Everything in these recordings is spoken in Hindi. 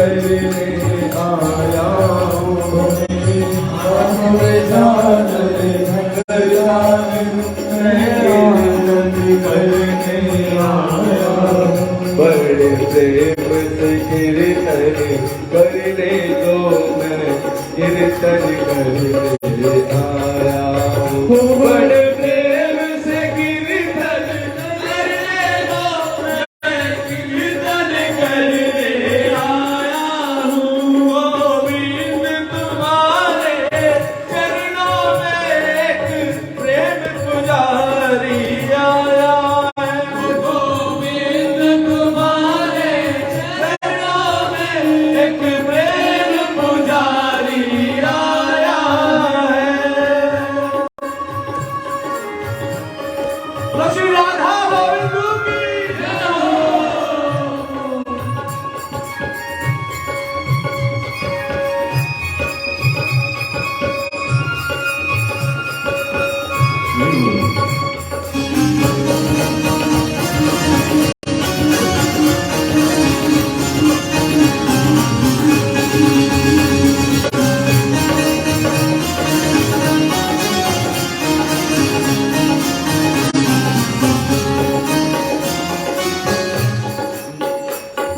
करने आया हूँ मैं जान करने आया बड़े प्रेम से कीर्तन करने दो मैं कीर्तन करने आया हूँ बड़े प्रेम से कीर्तन करने दो मैं कीर्तन करने आया हूँ गोविंद तुम्हारे चरणों में एक प्रेम पुजारी आया है गोविंद तुम्हारे चरणों में एक प्रेम पुजारी आया है श्री राधा गोविंद की जय हो।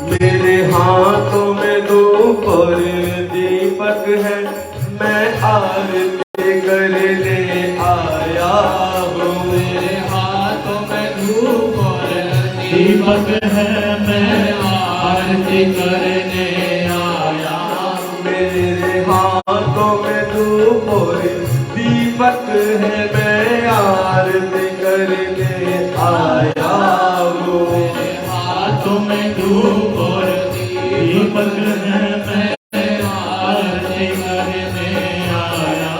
मेरे हाथों में धूप और दीपक है मैं आरती करने आया हूँ मेरे हाथों में धूप और दीपक है मैं आरती करने आया मेरे हाथों में धूप और दीपक है मैं आरती करने आया हूँ हाथों में धूप और दीपक है मैं आरती करने आया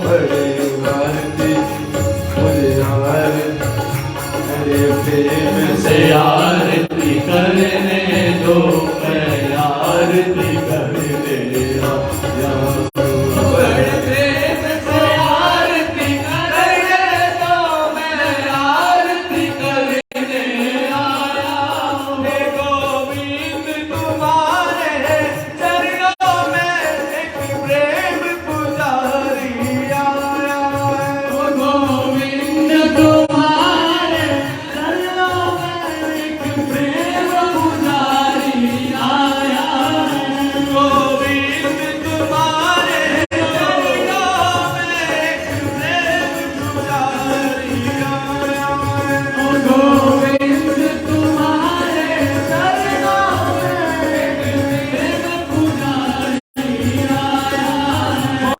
बड़े आरती मुझे मेरे प्रेम से आरती करने दो मैं आरती करने आया बड़े प्रेम से आरती करने दो मैं आरती करने आया हे गोविंद तुम्हारे चरणों में एक प्रेम पुजारी आया है गोविंद तुम्हारे चरणों में एक प्रेम पुजारी आया है गोविंद तुम्हारे चरणों में एक प्रेम पुजारी आया है गोविंद तुम्हारे चरणों में एक प्रेम पुजारी आया है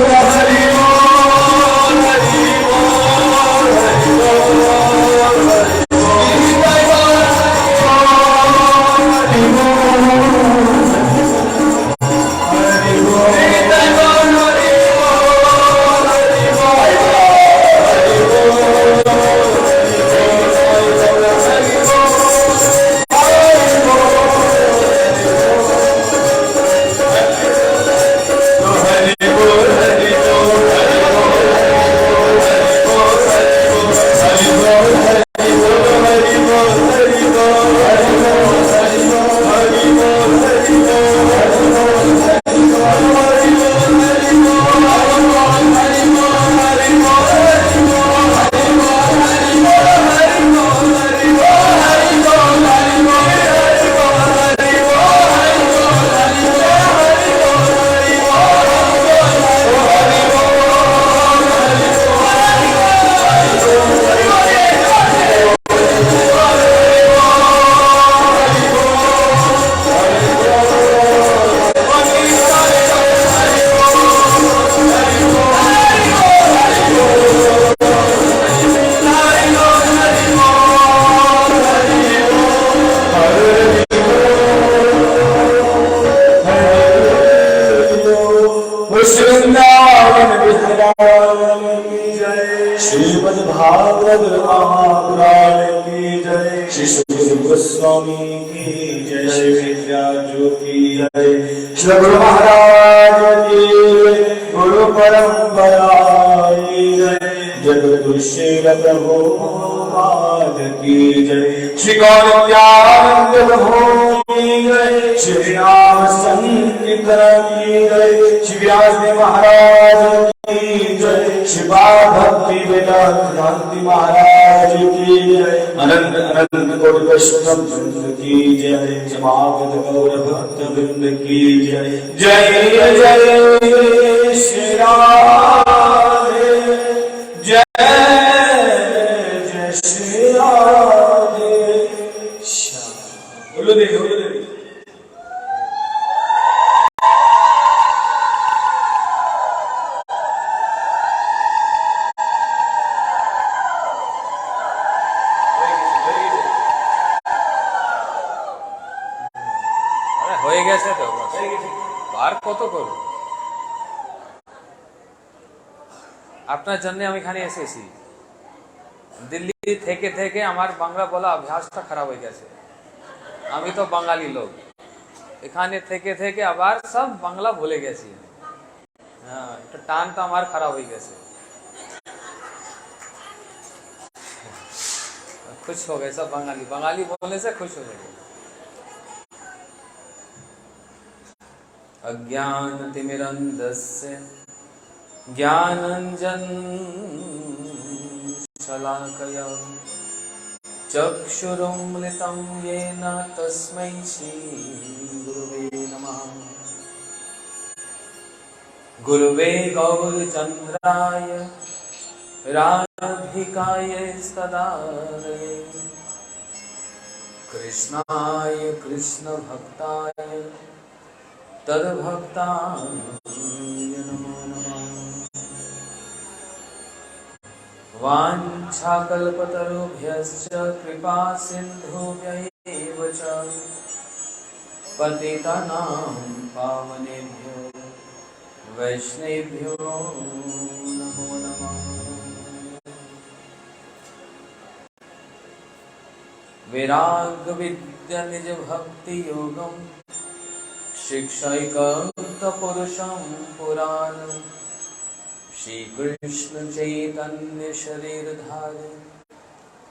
Hare श्री वृंदावन बिहारी की जय, श्रीमद् भागवत महापुराण की जय, श्री सुखदेव गोस्वामी की जय, श्री विद्यार्थी की जय, श्री गुरु महाराज की गुरु परंपरा की जय, जगद्गुरु श्री प्रभुपाद की जय, श्री गौरत्यानंद प्रभु की जय, श्री राम संकीर्तन की जय, श्री व्यासदेव महाराज की जय, श्री भक्ति वेदांत क्रांति महाराज की जय, अनंत अनंत कोटि वैष्णव वृंद की जय, समागत गौर भक्त वृंद की जय, जय जय श्री राधे, जय जय श्री राधे श्याम। बोलो देवी, बोलो देवी। হয়ে গেছে তো আর কত করব আপনার জন্য আমি এখানে এসেছি দিল্লি থেকে থেকে আমার বাংলা বলা অভ্যাসটা খারাপ হয়ে গেছে আমি তো বাঙালি লোক এখানে থেকে থেকে আবার সব বাংলা ভুলে গেছি হ্যাঁ এটা টানটা আমার খারাপ হয়ে গেছে खुश हो गए सब बंगाली बंगाली बोलने से खुश हो गए अज्ञानतिमिरन्धस्य ज्ञानाञ्जन शलाकया चक्षुरुन्मिलितं येन तस्मै श्रीगुरुवे नमः गुरुवे गौरचन्द्राय राधिकाय सदालये कृष्णाय कृष्णभक्ताय तद्भक्ताय नमो नमः वाञ्छाकल्पतरुभ्यश्च कृपा सिन्धुभ्यैव च पतितानां पावनेभ्यो वैष्णवेभ्यो नमो नमः वैराग्य विद्या निज भक्ति योगम शिक्षैकं पुरुषं पुराणं श्री कृष्ण चैतन्य शरीरधारी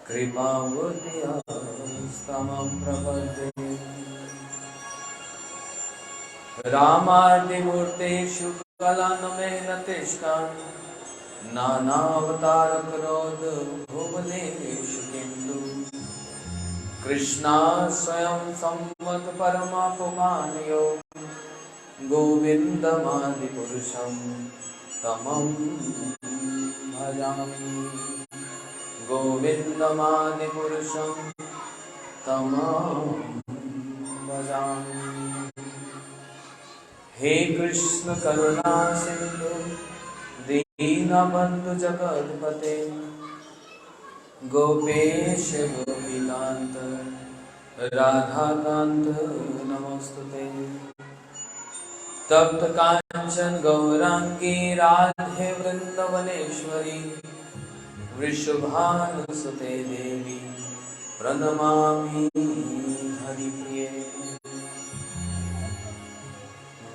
कृपावतीस्तमं प्रपद्ये रामादिमूर्तेषु कलानमेनतिष्ठान् नानावतारकरोद भुवनेषु किन्तु कृष्णा स्वयं सम्मत परमापुमानयो गोविन्दमादिपुरुषं तमं भजामि गोविन्दमादिपुरुषं तमं भजामि हे कृष्ण करुणा सिंधु दीनबन्धु जगत्पते गोपेश गोपीकांत राधाकांत नमोस्तुते तप्त कांचन गौरांगी राधे वृंदावनेश्वरी वृषभानुसुते देवी प्रणमामि हरिप्रिये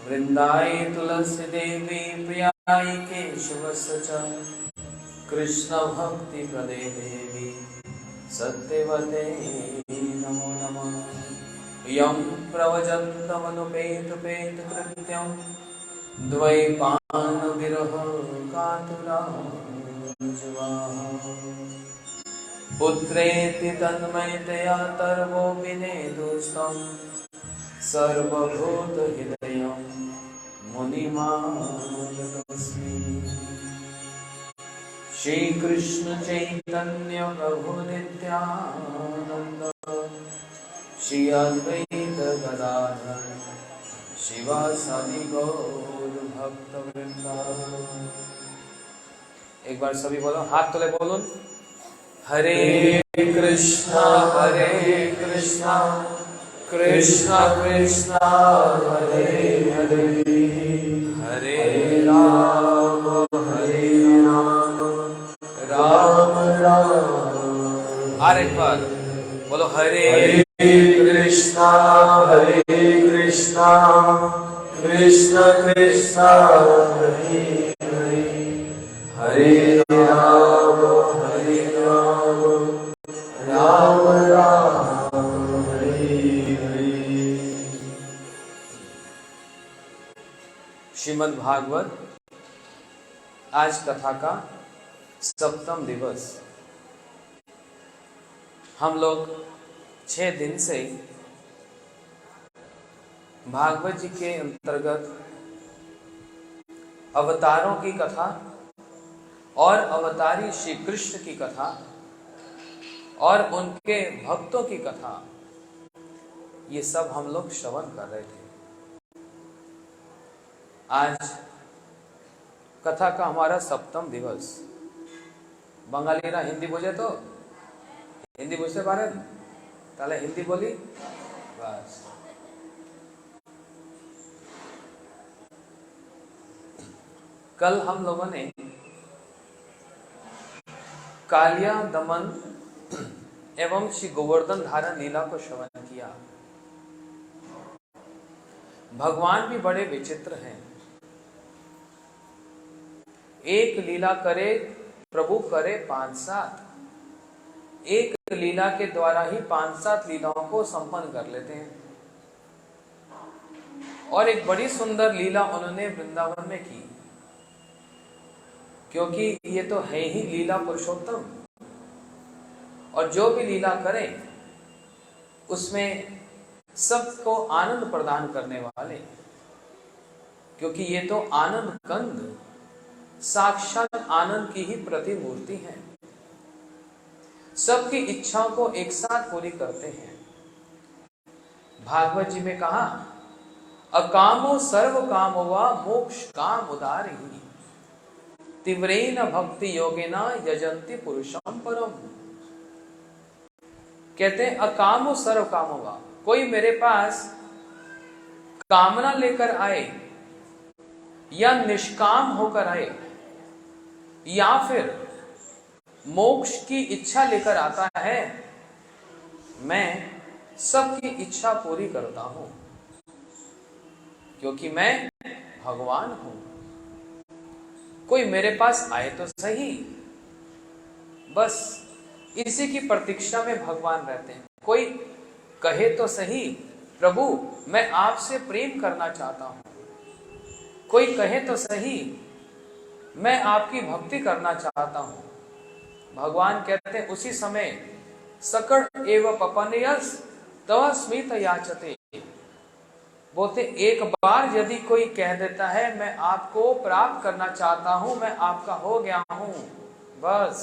वृंदाई तुलसी देवी प्रियाई केशवस्य च कृष्ण भक्ति प्रदे देवी सत्यवते नमो नमः यं प्रवजन्तमनुपेतपेत कृत्यं द्वैपान विरह कातुराः पुत्रेति तन्मयतया तर्वो विनेदुस्तं सर्वभूतहृदयं मुनिमानतोऽस्मि श्री कृष्ण चैतन्य प्रभु नित्यानंद श्री अद्वैत गदाधर शिवासादि गौर भक्त वृंदा। एक बार सभी बोलो, हाथ तोले बोलूं, हरे कृष्णा कृष्णा कृष्णा हरे हरे हरे राम हरे कृष्णा कृष्ण कृष्ण हरे हरे, हरे राम राम राम हरे हरे। श्रीमद् भागवत आज कथा का 7वां दिवस। हम लोग 6 दिन से भागवत जी के अंतर्गत अवतारों की कथा और अवतारी श्री कृष्ण की कथा और उनके भक्तों की कथा, ये सब हम लोग श्रवण कर रहे थे। आज कथा का हमारा 7वां दिवस। बंगाली ना हिंदी बोझे तो हिंदी बुझते पारें ताले हिंदी बोली बस। कल हम लोगों ने कालिया दमन एवं श्री गोवर्धन धारण लीला को श्रवण किया। भगवान भी बड़े विचित्र हैं। एक लीला करे प्रभु करे 5-7, एक लीला के द्वारा ही 5-7 लीलाओं को संपन्न कर लेते हैं। और एक बड़ी सुंदर लीला उन्होंने वृंदावन में की, क्योंकि ये तो है ही लीला पुरुषोत्तम, और जो भी लीला करें उसमें सबको आनंद प्रदान करने वाले, क्योंकि ये तो आनंद कंद साक्षात आनंद की ही प्रतिमूर्ति है। सबकी इच्छाओं को एक साथ पूरी करते हैं। भागवत जी में कहा, अकामो सर्व कामो वा मोक्ष काम उदारी तीव्रेन भक्ति योगेना यजंती पुरुषम परम। कहते हैं अकामो सर्व कामो वा, कोई मेरे पास कामना लेकर आए या निष्काम होकर आए या फिर मोक्ष की इच्छा लेकर आता है, मैं सबकी इच्छा पूरी करता हूं, क्योंकि मैं भगवान हूं। कोई मेरे पास आए तो सही, बस इसी की प्रतीक्षा में भगवान रहते हैं। कोई कहे तो सही, प्रभु मैं आपसे प्रेम करना चाहता हूं। कोई कहे तो सही, मैं आपकी भक्ति करना चाहता हूं। भगवान कहते हैं उसी समय सकट एव पपनयस तव स्मित याचते। बोलते एक बार यदि कोई कह देता है मैं आपको प्राप्त करना चाहता हूं, मैं आपका हो गया हूं, बस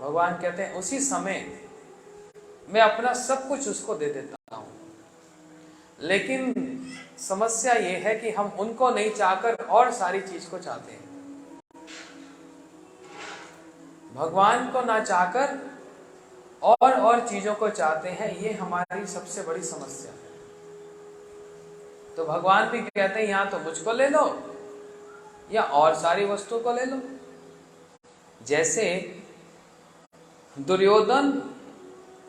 भगवान कहते हैं उसी समय मैं अपना सब कुछ उसको दे देता हूं। लेकिन समस्या यह है कि हम उनको नहीं चाहकर और सारी चीज को चाहते हैं। भगवान को ना चाहकर और चीजों को चाहते हैं। ये हमारी सबसे बड़ी समस्या है। तो भगवान भी कहते हैं यहां तो मुझको ले लो या और सारी वस्तु को ले लो। जैसे दुर्योधन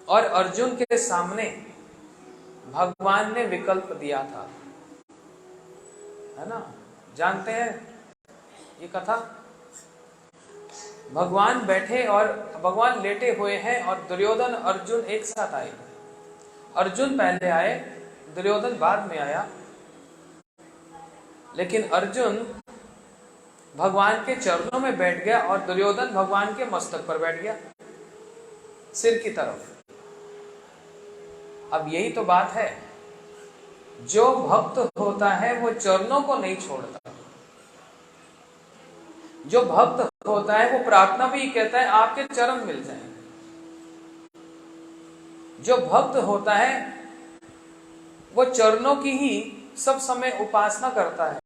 और अर्जुन के सामने भगवान ने विकल्प दिया था, है ना, जानते हैं ये कथा। भगवान बैठे और भगवान लेटे हुए हैं और दुर्योधन अर्जुन एक साथ आए। अर्जुन पहले आए, दुर्योधन बाद में आया। लेकिन अर्जुन भगवान के चरणों में बैठ गया और दुर्योधन भगवान के मस्तक पर बैठ गया, सिर की तरफ। अब यही तो बात है, जो भक्त होता है वो चरणों को नहीं छोड़ता। जो भक्त होता है वो प्रार्थना भी कहता है आपके चरण मिल जाएं। जो भक्त होता है वो चरणों की ही सब समय उपासना करता है।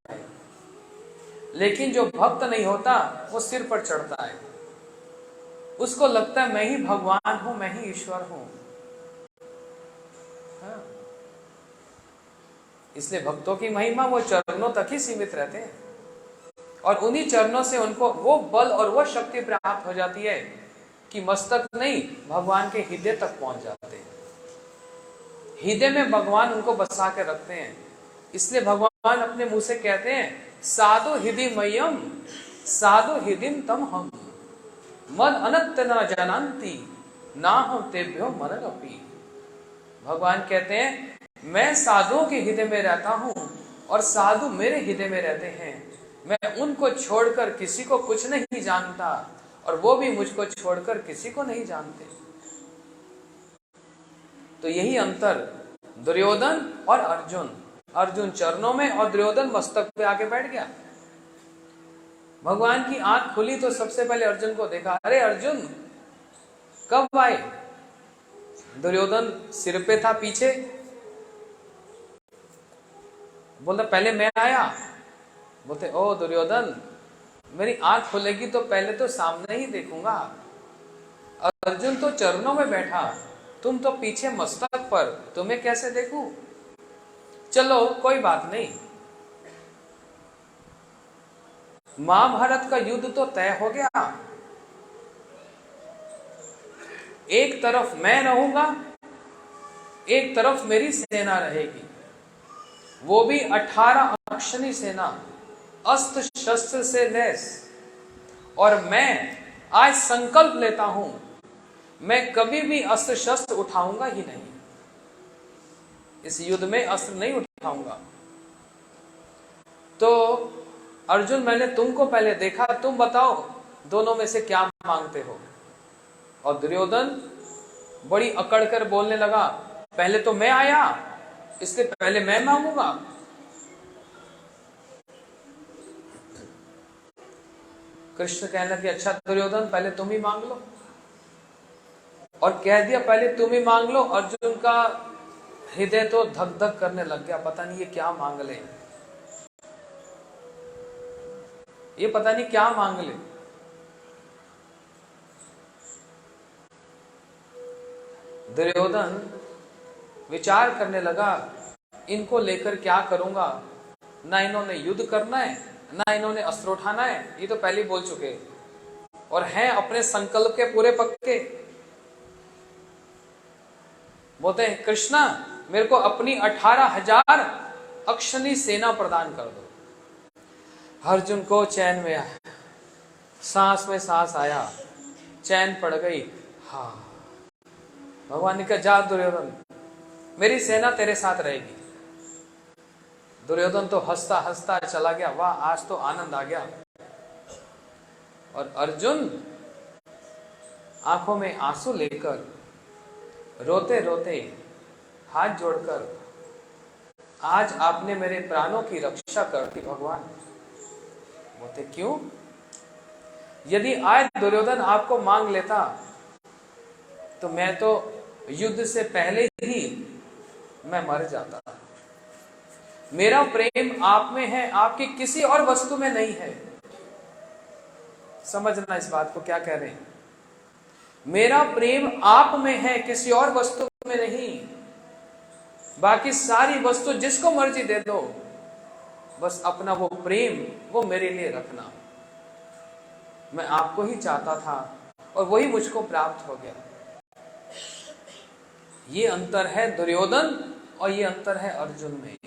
लेकिन जो भक्त नहीं होता वो सिर पर चढ़ता है। उसको लगता है मैं ही भगवान हूं, मैं ही ईश्वर हूं। हाँ। इसलिए भक्तों की महिमा वो चरणों तक ही सीमित रहते हैं और उन्हीं चरणों से उनको वो बल और वो शक्ति प्राप्त हो जाती है कि मस्तक नहीं, भगवान के हृदय तक पहुंच जाते हैं। हृदय में भगवान उनको बसा के रखते हैं। इसलिए भगवान अपने मुंह से कहते हैं, साधु हृदय मय्यम साधु हृदय तम हम मद अनंत न जानंती ना हम तेभ्यो मनरपी। भगवान कहते हैं, मैं साधुओं के हृदय में रहता हूं और साधु मेरे हृदय में रहते हैं। मैं उनको छोड़कर किसी को कुछ नहीं जानता और वो भी मुझको छोड़कर किसी को नहीं जानते। तो यही अंतर दुर्योधन और अर्जुन। अर्जुन चरणों में और दुर्योधन मस्तक पे आके बैठ गया। भगवान की आंख खुली तो सबसे पहले अर्जुन को देखा। अरे अर्जुन कब आए? दुर्योधन सिर पे था पीछे। बोलता पहले मैं आया। बोलते ओ दुर्योधन, मेरी आंख खुलेगी तो पहले तो सामने ही देखूंगा। अर्जुन तो चरणों में बैठा, तुम तो पीछे मस्तक पर, तुम्हें कैसे देखूं? चलो कोई बात नहीं, महाभारत का युद्ध तो तय हो गया। एक तरफ मैं रहूंगा, एक तरफ मेरी सेना रहेगी, वो भी 18 अक्षनी सेना, अस्त्र शस्त्र से लैस। और मैं आज संकल्प लेता हूं, मैं कभी भी अस्त्र शस्त्र उठाऊंगा ही नहीं। इस युद्ध में अस्त्र नहीं उठाऊंगा। तो अर्जुन, मैंने तुमको पहले देखा, तुम बताओ दोनों में से क्या मांगते हो? और दुर्योधन बड़ी अकड़ कर बोलने लगा, पहले तो मैं आया, इसलिए पहले मैं मांगूंगा। कृष्ण कहने लगे, अच्छा दुर्योधन पहले तुम ही मांग लो। और कह दिया पहले तुम ही मांग लो। अर्जुन का हृदय तो धक धक करने लग गया, पता नहीं ये क्या मांग ले, ये पता नहीं क्या मांग ले। दुर्योधन विचार करने लगा, इनको लेकर क्या करूंगा? ना इन्होंने युद्ध करना है, ना इन्होंने अस्त्र उठाना है, ये तो पहले ही बोल चुके, और हैं अपने संकल्प के पूरे पक्के। बोलते हैं, कृष्णा मेरे को अपनी 18,000 अक्षनी सेना प्रदान कर दो। अर्जुन को चैन में आया, सांस में सांस आया, चैन पड़ गई। हाँ, भगवान ने कहा, जा दुर्योधन, मेरी सेना तेरे साथ रहेगी। दुर्योधन तो हंसता हंसता चला गया, वाह आज तो आनंद आ गया। और अर्जुन आंखों में आंसू लेकर रोते रोते हाथ जोड़कर, आज आपने मेरे प्राणों की रक्षा कर दी भगवान। बोलते क्यों? यदि आज दुर्योधन आपको मांग लेता तो मैं तो युद्ध से पहले ही मैं मर जाता। मेरा प्रेम आप में है, आपकी किसी और वस्तु में नहीं है। समझना इस बात को, क्या कह रहे हैं? मेरा प्रेम आप में है, किसी और वस्तु में नहीं। बाकी सारी वस्तु जिसको मर्जी दे दो, बस अपना वो प्रेम वो मेरे लिए रखना। मैं आपको ही चाहता था और वही मुझको प्राप्त हो गया। ये अंतर है दुर्योधन और ये अंतर है अर्जुन में।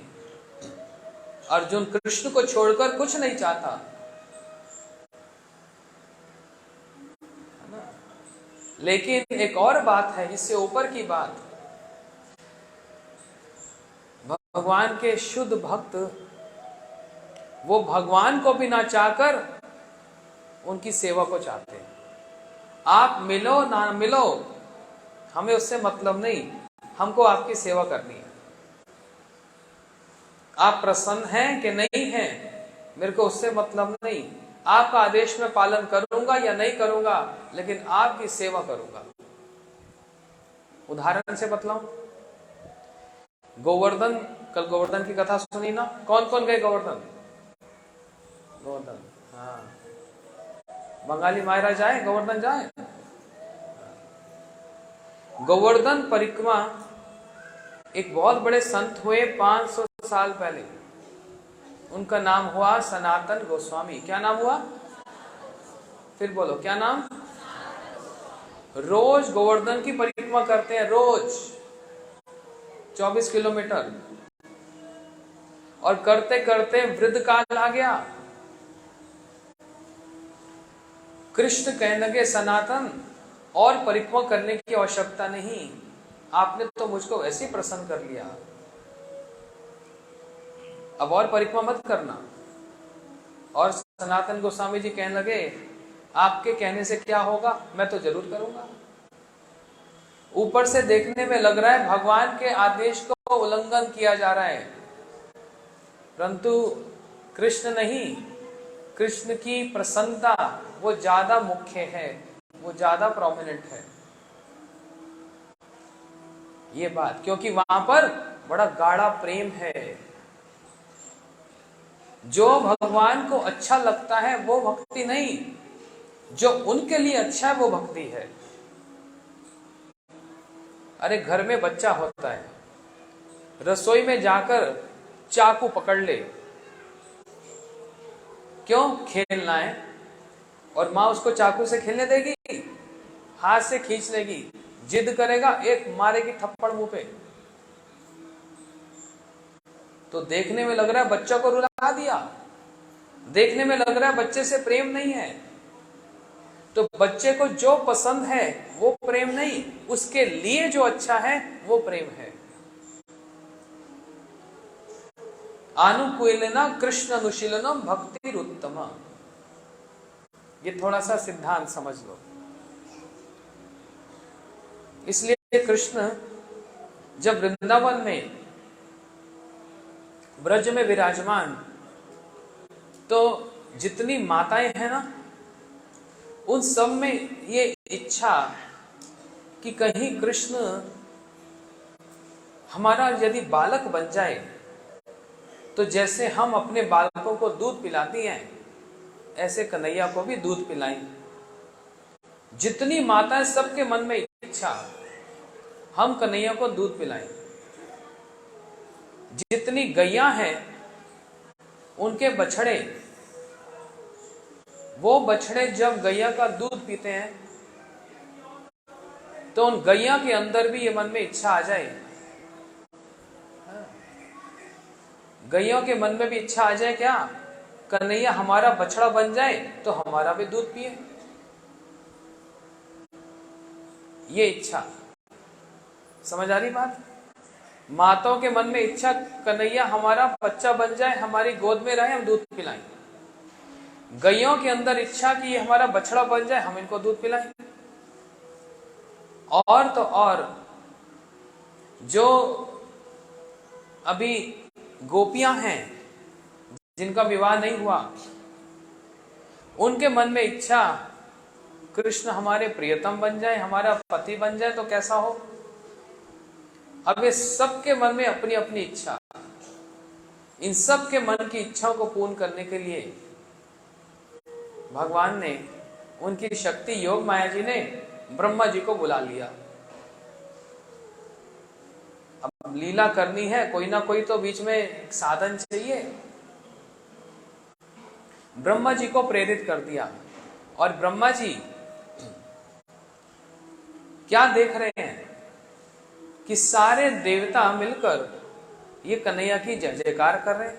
अर्जुन कृष्ण को छोड़कर कुछ नहीं चाहता, है ना? लेकिन एक और बात है, इससे ऊपर की बात, भगवान के शुद्ध भक्त वो भगवान को भी ना चाहकर उनकी सेवा को चाहते हैं। आप मिलो ना मिलो, हमें उससे मतलब नहीं, हमको आपकी सेवा करनी है। आप प्रसन्न हैं कि नहीं हैं, मेरे को उससे मतलब नहीं। आपका आदेश में पालन करूंगा या नहीं करूंगा, लेकिन आपकी सेवा करूंगा। उदाहरण से बतलाऊं, गोवर्धन, कल गोवर्धन की कथा सुनी ना? कौन कौन गए गोवर्धन? गोवर्धन, हाँ, बंगाली मायरा जाए, गोवर्धन जाए। गोवर्धन परिक्रमा एक बहुत बड़े संत हुए 500 साल पहले। उनका नाम हुआ सनातन गोस्वामी। क्या नाम हुआ? फिर बोलो, क्या नाम? रोज गोवर्धन की परिक्रमा करते हैं, रोज 24 किलोमीटर। और करते करते वृद्ध काल आ गया। कृष्ण कहने लगे, सनातन और परिक्रमा करने की आवश्यकता नहीं, आपने तो मुझको वैसे ही प्रसन्न कर लिया, अब और परिक्रमा मत करना। और सनातन गोस्वामी जी कहने लगे, आपके कहने से क्या होगा, मैं तो जरूर करूंगा। ऊपर से देखने में लग रहा है भगवान के आदेश को उल्लंघन किया जा रहा है, परंतु कृष्ण नहीं, कृष्ण की प्रसन्नता वो ज्यादा मुख्य है, वो ज्यादा प्रोमिनेंट है ये बात, क्योंकि वहां पर बड़ा गाढ़ा प्रेम है। जो भगवान को अच्छा लगता है वो भक्ति नहीं, जो उनके लिए अच्छा है वो भक्ति है। अरे घर में बच्चा होता है, रसोई में जाकर चाकू पकड़ ले, क्यों, खेलना है, और माँ उसको चाकू से खेलने देगी, हाथ से खींच लेगी, जिद करेगा, एक मारेगी थप्पड़ मुंह पे। तो देखने में लग रहा है बच्चा को रुला दिया, देखने में लग रहा है बच्चे से प्रेम नहीं है। तो बच्चे को जो पसंद है वो प्रेम नहीं, उसके लिए जो अच्छा है वो प्रेम है। अनुकूलना कृष्ण अनुशीलनम भक्ति उत्तम, ये थोड़ा सा सिद्धांत समझ लो। इसलिए कृष्ण जब वृंदावन में ब्रज में विराजमान, तो जितनी माताएं हैं ना, उन सब में ये इच्छा कि कहीं कृष्ण हमारा यदि बालक बन जाए, तो जैसे हम अपने बालकों को दूध पिलाती हैं, ऐसे कन्हैया को भी दूध पिलाएं। जितनी माताएं, सबके मन में इच्छा, हम कन्हैया को दूध पिलाएं। जितनी गैया हैं, उनके बछड़े, वो बछड़े जब गैया का दूध पीते हैं, तो उन गैया के अंदर भी ये मन में इच्छा आ जाए, गैयों के मन में भी इच्छा आ जाए क्या, कन्हैया हमारा बछड़ा बन जाए तो हमारा भी दूध पिए। ये इच्छा समझ आ रही बात। माताओं के मन में इच्छा, कन्हैया हमारा बच्चा बन जाए, हमारी गोद में रहे, हम दूध पिलाएं। गैयों के अंदर इच्छा कि ये हमारा बछड़ा बन जाए, हम इनको दूध पिलाएं। और तो और जो अभी गोपियां हैं जिनका विवाह नहीं हुआ, उनके मन में इच्छा, कृष्ण हमारे प्रियतम बन जाए, हमारा पति बन जाए तो कैसा हो। अब ये सबके मन में अपनी अपनी इच्छा, इन सब के मन की इच्छाओं को पूर्ण करने के लिए भगवान ने, उनकी शक्ति योग माया जी ने ब्रह्मा जी को बुला लिया। अब लीला करनी है, कोई ना कोई तो बीच में एक साधन चाहिए। ब्रह्मा जी को प्रेरित कर दिया, और ब्रह्मा जी क्या देख रहे हैं कि सारे देवता मिलकर ये कन्हैया की जय जयकार कर रहे हैं।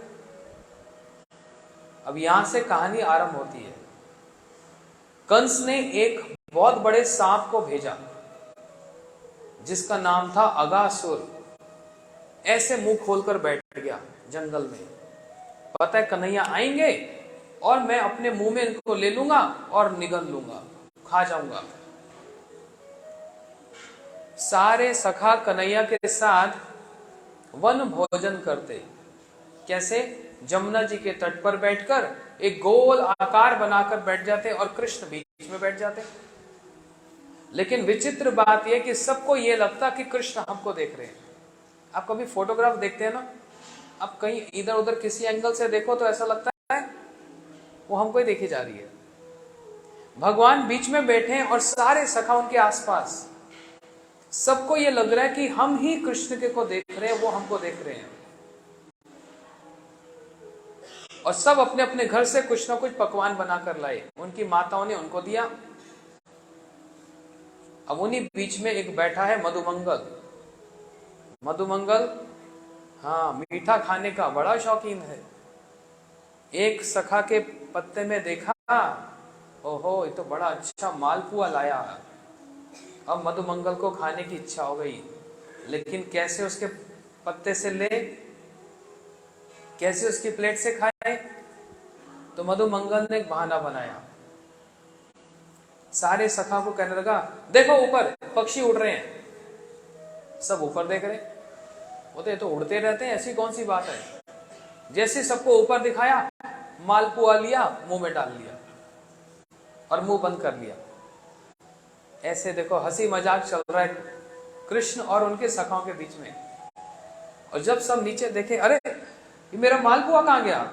अब यहां से कहानी आरंभ होती है। कंस ने एक बहुत बड़े सांप को भेजा, जिसका नाम था अगासुर। ऐसे मुंह खोलकर बैठ गया जंगल में, पता है कन्हैया आएंगे और मैं अपने मुंह में इनको ले लूंगा और निगल लूंगा, खा जाऊंगा। सारे सखा कन्हैया के साथ वन भोजन करते। कैसे? जमुना जी के तट पर बैठकर एक गोल आकार बनाकर बैठ जाते और कृष्ण बीच में बैठ जाते। लेकिन विचित्र बात यह कि सबको यह लगता कि कृष्ण हमको देख रहे हैं। आप कभी फोटोग्राफ देखते हैं ना, आप कहीं इधर उधर किसी एंगल से देखो तो ऐसा लगता है वो हमको ही देखी जा रही है। भगवान बीच में बैठे हैं और सारे सखा उनके आसपास। सबको ये लग रहा है कि हम ही कृष्ण के को देख रहे हैं, वो हमको देख रहे हैं। और सब अपने अपने घर से कुछ ना कुछ पकवान बनाकर लाए, उनकी माताओं ने उनको दिया। अब उन्हीं बीच में एक बैठा है मधुमंगल। मधुमंगल हाँ मीठा खाने का बड़ा शौकीन है। एक सखा के पत्ते में देखा, ओहो ये तो बड़ा अच्छा मालपुआ लाया। अब मधुमंगल को खाने की इच्छा हो गई, लेकिन कैसे उसके पत्ते से ले, कैसे उसकी प्लेट से खाए? तो मधुमंगल ने एक बहाना बनाया। सारे सखा को कहने लगा, देखो ऊपर पक्षी उड़ रहे हैं। सब ऊपर देख रहे, बोलते तो उड़ते रहते हैं, ऐसी कौन सी बात है। जैसे सबको ऊपर दिखाया, मालपुआ लिया, मुंह में डाल लिया और मुंह बंद कर लिया। ऐसे देखो हंसी मजाक चल रहा है कृष्ण और उनके सखाओं के बीच में। और जब सब नीचे देखे, अरे ये मेरा मालपुआ कहां गया,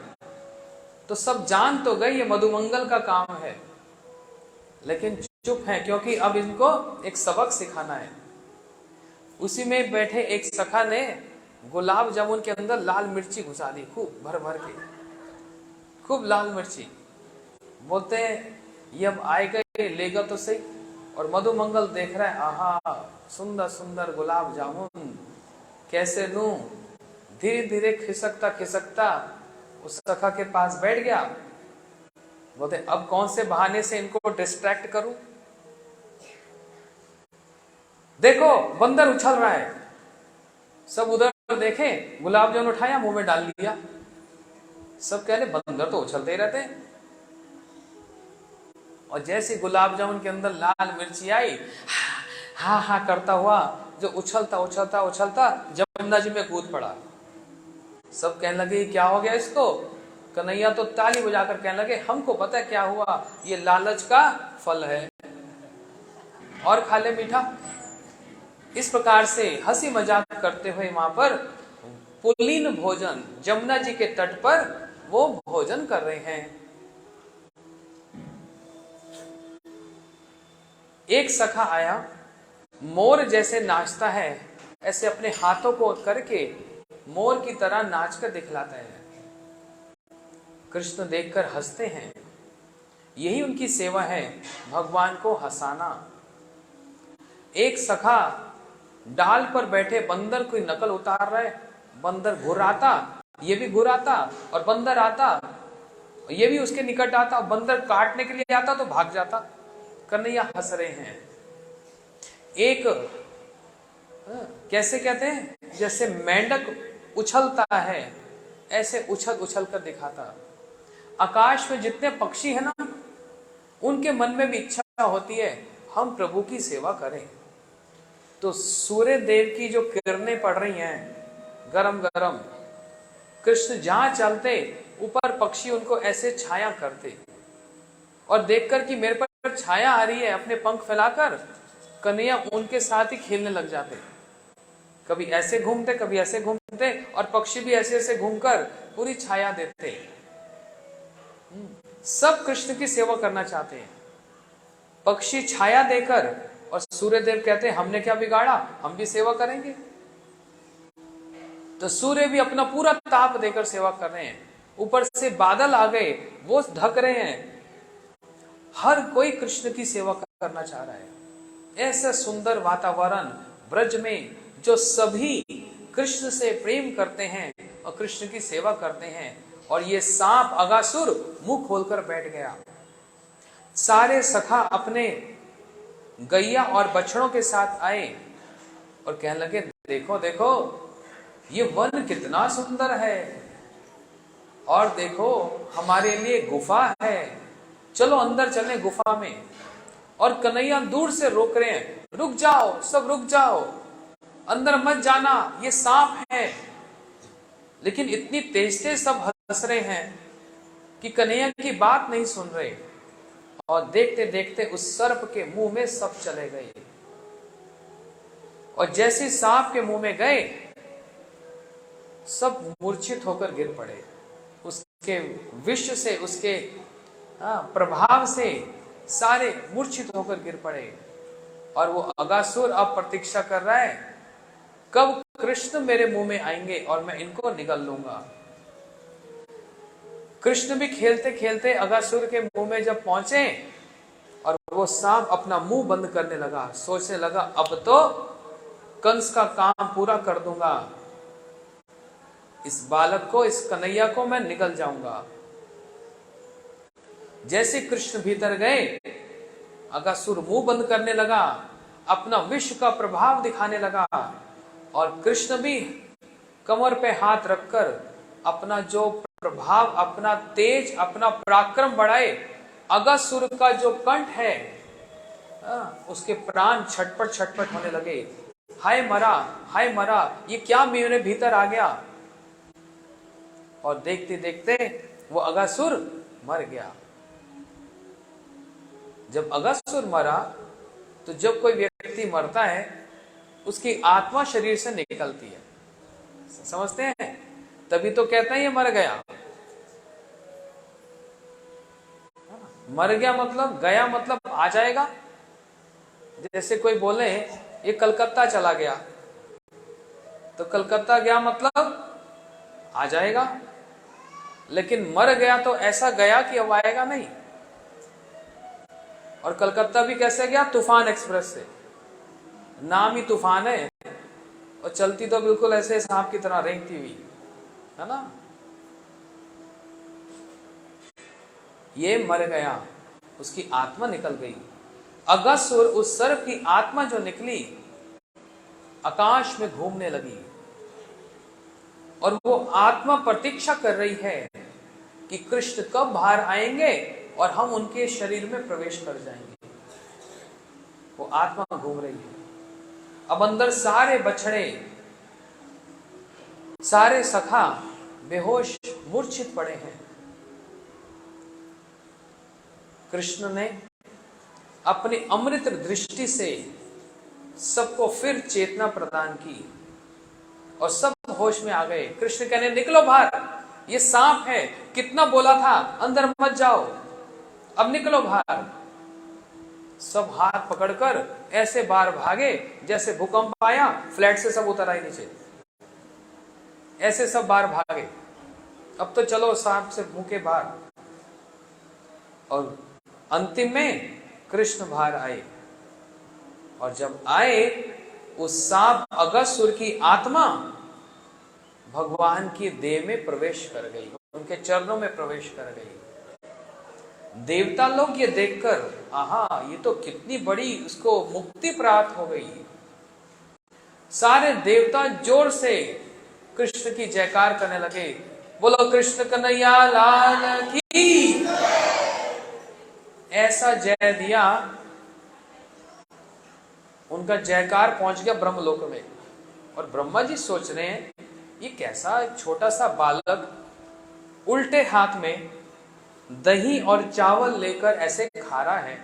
तो सब जान तो गए ये मधुमंगल का काम है, लेकिन चुप है क्योंकि अब इनको एक सबक सिखाना है। उसी में बैठे एक सखा ने गुलाब जामुन के अंदर लाल मिर्ची घुसा दी, खूब भर भर के, खूब लाल मिर्ची। बोलते हैं ये अब आएगा लेगा तो सही। और मधुमंगल देख रहा है, आहा सुंदर सुंदर गुलाब जामुन, कैसे लूं। धीरे धीरे खिसकता खिसकता उस सखा के पास बैठ गया। बोलते अब कौन से बहाने से इनको डिस्ट्रैक्ट करूं। देखो बंदर उछल रहा है। सब उधर देखे, गुलाब जामुन उठाया, मुंह में डाल लिया। सब कह रहे बंदर तो उछलते ही रहते हैं। और जैसे गुलाब जामुन के अंदर लाल मिर्ची आई, हा हा करता हुआ जो उछलता उछलता उछलता जमुना जी में कूद पड़ा। सब कहने लगे क्या हो गया इसको। कन्हैया तो ताली बजाकर कहने लगे, हमको पता है क्या हुआ, ये लालच का फल है, और खा ले मीठा। इस प्रकार से हंसी मजाक करते हुए वहां पर पुलीन भोजन, जमुना जी के तट पर वो भोजन कर रहे हैं। एक सखा आया, मोर जैसे नाचता है ऐसे अपने हाथों को करके मोर की तरह नाचकर दिखलाता है। कृष्ण देखकर हंसते हैं। यही उनकी सेवा है, भगवान को हंसाना। एक सखा डाल पर बैठे बंदर की नकल उतार रहा है। बंदर घुराता, ये भी घुराता, और बंदर आता, ये भी उसके निकट आता। बंदर काटने के लिए आता तो भाग जाता। कन्हैया हंस रहे हैं। एक कैसे कहते हैं, जैसे मेंढक उछलता है ऐसे उछल उछल कर दिखाता। आकाश में जितने पक्षी हैं ना, उनके मन में भी इच्छा होती है हम प्रभु की सेवा करें। तो सूर्य देव की जो किरणें पड़ रही हैं गरम गरम, कृष्ण जहां चलते ऊपर पक्षी उनको ऐसे छाया करते, और देखकर कि मेरे पर छाया आ रही है, अपने पंख फैलाकर कन्हैया उनके साथ ही खेलने लग जाते। कभी ऐसे घूमते, कभी ऐसे घूमते, और पक्षी भी ऐसे ऐसे घूमकर पूरी छाया देते। सब कृष्ण की सेवा करना चाहते हैं। पक्षी छाया देकर, और सूर्यदेव कहते हैं हमने क्या बिगाड़ा, हम भी सेवा करेंगे। तो सूर्य भी अपना पूरा ताप देकर सेवा कर रहे हैं। ऊपर से बादल आ गए, वो ढक रहे हैं। हर कोई कृष्ण की सेवा करना चाह रहा है। ऐसा सुंदर वातावरण ब्रज में, जो सभी कृष्ण से प्रेम करते हैं और कृष्ण की सेवा करते हैं। और ये सांप अगासुर मुंह खोलकर बैठ गया। सारे सखा अपने गैया और बछड़ों के साथ आए और कहने लगे, देखो देखो ये वन कितना सुंदर है, और देखो हमारे लिए गुफा है, चलो अंदर चलें गुफा में। और कन्हैया दूर से रोक रहे हैं, रुक जाओ, सब रुक जाओ, अंदर मत जाना, ये सांप है। लेकिन इतनी तेज तेज सब हंस रहे हैं कि कन्हैया की बात नहीं सुन रहे। और देखते देखते उस सर्प के मुंह में सब चले गए। और जैसे सांप के मुंह में गए, सब मूर्छित होकर गिर पड़े। उसके विष से, उसके प्रभाव से सारे मूर्छित होकर गिर पड़े। और वो अगासुर अब प्रतीक्षा कर रहा है कब कृष्ण मेरे मुंह में आएंगे और मैं इनको निगल लूंगा। कृष्ण भी खेलते खेलते अगासुर के मुंह में जब पहुंचे और वो सांप अपना मुंह बंद करने लगा, सोचने लगा अब तो कंस का काम पूरा कर दूंगा, इस बालक को, इस कन्हैया को मैं निकल जाऊंगा। जैसे कृष्ण भीतर गए, अगासुर मुंह बंद करने लगा, अपना विष का प्रभाव दिखाने लगा, और कृष्ण भी कमर पे हाथ रखकर अपना जो प्रभाव, अपना तेज, अपना पराक्रम बढ़ाए। अगासुर का जो कंठ है, उसके प्राण छटपट छटपट होने लगे। हाय मरा, हाय मरा, ये क्या मेरे भीतर आ गया। और देखते देखते वो अगासुर मर गया। जब अगासुर मरा, तो जब कोई व्यक्ति मरता है उसकी आत्मा शरीर से निकलती है, समझते हैं? तभी तो कहते हैं ये मर गया। मर गया मतलब, गया मतलब आ जाएगा। जैसे कोई बोले ये कलकत्ता चला गया, तो कलकत्ता गया मतलब आ जाएगा। लेकिन मर गया तो ऐसा गया कि अब आएगा नहीं। और कलकत्ता भी कैसे गया? तूफान एक्सप्रेस से। नाम ही तूफान है और चलती तो बिल्कुल ऐसे सांप की तरह रेंगती हुई, है ना। ये मर गया, उसकी आत्मा निकल गई। अगासुर, उस सर्प की आत्मा जो निकली, आकाश में घूमने लगी, और वो आत्मा प्रतीक्षा कर रही है कि कृष्ण कब बाहर आएंगे और हम उनके शरीर में प्रवेश कर जाएंगे। वो आत्मा घूम रही है। अब अंदर सारे बछड़े, सारे सखा बेहोश मूर्छित पड़े हैं। कृष्ण ने अपनी अमृत दृष्टि से सबको फिर चेतना प्रदान की और सब होश में आ गए। कृष्ण कहने निकलो बाहर, ये सांप है, कितना बोला था अंदर मत जाओ, अब निकलो बाहर। सब हाथ पकड़कर ऐसे बाहर भागे जैसे भूकंप आया, फ्लैट से सब उतर आए नीचे, ऐसे सब बाहर भागे। अब तो चलो सांप से भूखे बाहर। और अंतिम में कृष्ण बाहर आए, और जब आए उस सांप अगासुर की आत्मा भगवान की देह में प्रवेश कर गई, उनके चरणों में प्रवेश कर गई। देवता लोग ये देखकर, आहा, ये तो कितनी बड़ी उसको मुक्ति प्राप्त हो गई। सारे देवता जोर से कृष्ण की जयकार करने लगे, बोलो कृष्ण कन्हैया लाल की। ऐसा जय दिया, उनका जयकार पहुंच गया ब्रह्मलोक में। और ब्रह्मा जी सोच रहे हैं ये कैसा छोटा सा बालक उल्टे हाथ में दही और चावल लेकर ऐसे खा रहा है,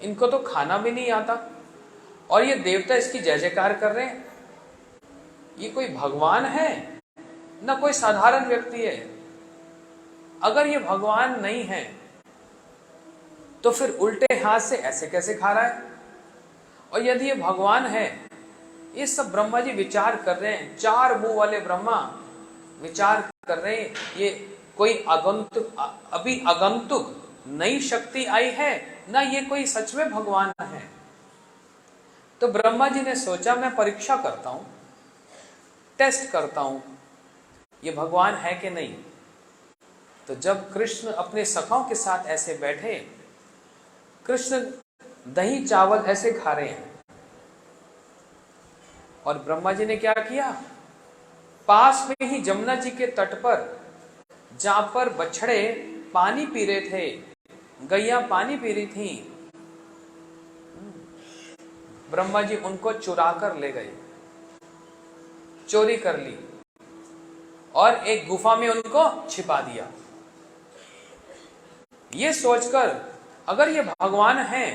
इनको तो खाना भी नहीं आता, और ये देवता इसकी जय जयकार कर रहे हैं। ये कोई भगवान है ना कोई साधारण व्यक्ति है। अगर ये भगवान नहीं है तो फिर उल्टे हाथ से ऐसे कैसे खा रहा है? और यदि ये भगवान है, ये सब ब्रह्मा जी विचार कर रहे हैं, चार मुंह वाले ब्रह्मा विचार कर रहे हैं, ये कोई आगंतुक, अभी आगंतुक नई शक्ति आई है ना, ये कोई सच में भगवान है। तो ब्रह्मा जी ने सोचा मैं परीक्षा करता हूं, टेस्ट करता हूं ये भगवान है कि नहीं। तो जब कृष्ण अपने सखाओं के साथ ऐसे बैठे, कृष्ण दही चावल ऐसे खा रहे हैं, और ब्रह्मा जी ने क्या किया, पास में ही जमुना जी के तट पर, जहां पर बछड़े पानी पी रहे थे, गैया पानी पी रही थी, ब्रह्मा जी उनको चुरा कर ले गए, चोरी कर ली, और एक गुफा में उनको छिपा दिया। ये सोचकर अगर ये भगवान है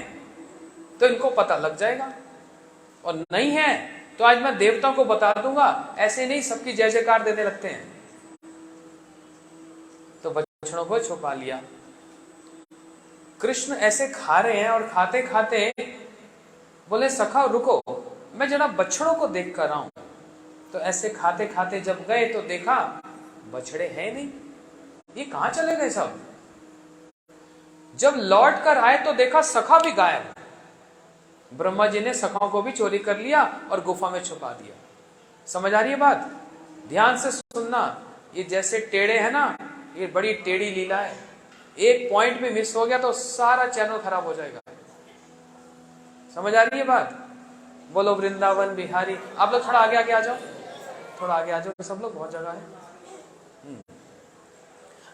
तो इनको पता लग जाएगा, और नहीं है तो आज मैं देवताओं को बता दूंगा। ऐसे नहीं सबकी जय जयकार देने लगते हैं। तो बछड़ों को छुपा लिया। कृष्ण ऐसे खा रहे हैं, और खाते खाते बोले सखा रुको, मैं जरा बछड़ों को देख कर आऊं। तो ऐसे खाते खाते जब गए तो देखा बछड़े हैं नहीं, ये कहां चले गए सब। जब लौट कर आए तो देखा सखा भी गायब। ब्रह्मा जी ने सखाओं को भी चोरी कर लिया और गुफा में छुपा दिया। समझ आ रही है बात? ध्यान से सुनना। ये जैसे टेढ़े है ना, ये बड़ी टेढ़ी लीला है। एक पॉइंट भी मिस हो गया तो सारा चैनल खराब हो जाएगा। समझ आ रही है बात? बोलो वृंदावन बिहारी। आप लोग थोड़ा आगे आगे आ जाओ, थोड़ा आगे आ जाओ सब लोग, बहुत जगह है।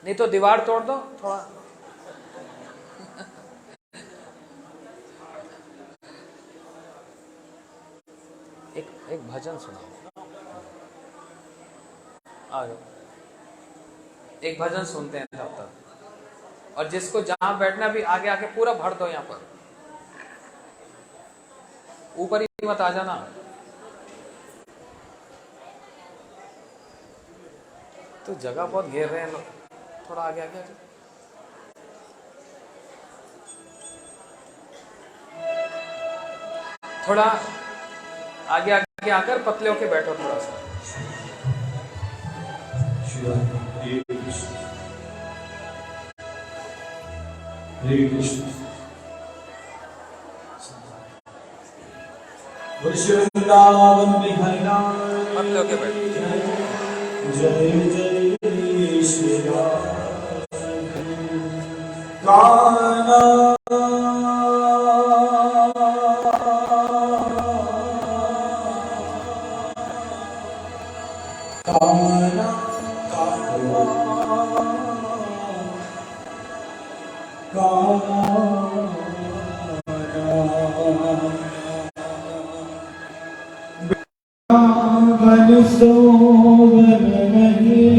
नहीं तो दीवार तोड़ दो थोड़ा। एक भजन सुनाओ। आ जाओ, एक भजन सुनते हैं तब तक। और जिसको जहां बैठना भी आगे आके पूरा भर दो, यहां पर ऊपर ही मत आ जाना। तो जगह बहुत घेर रहे हैं लोग, थोड़ा आगे आगे आ जाओ। थोड़ा आगे आगे आकर पतले होके बैठो थोड़ा सा। हरे कृष्ण हरे कृष्ण। वृंदावन बिहारी लाल पतले होके बैठो। जय जय श्री राम। काना काना वन सोवन नहीं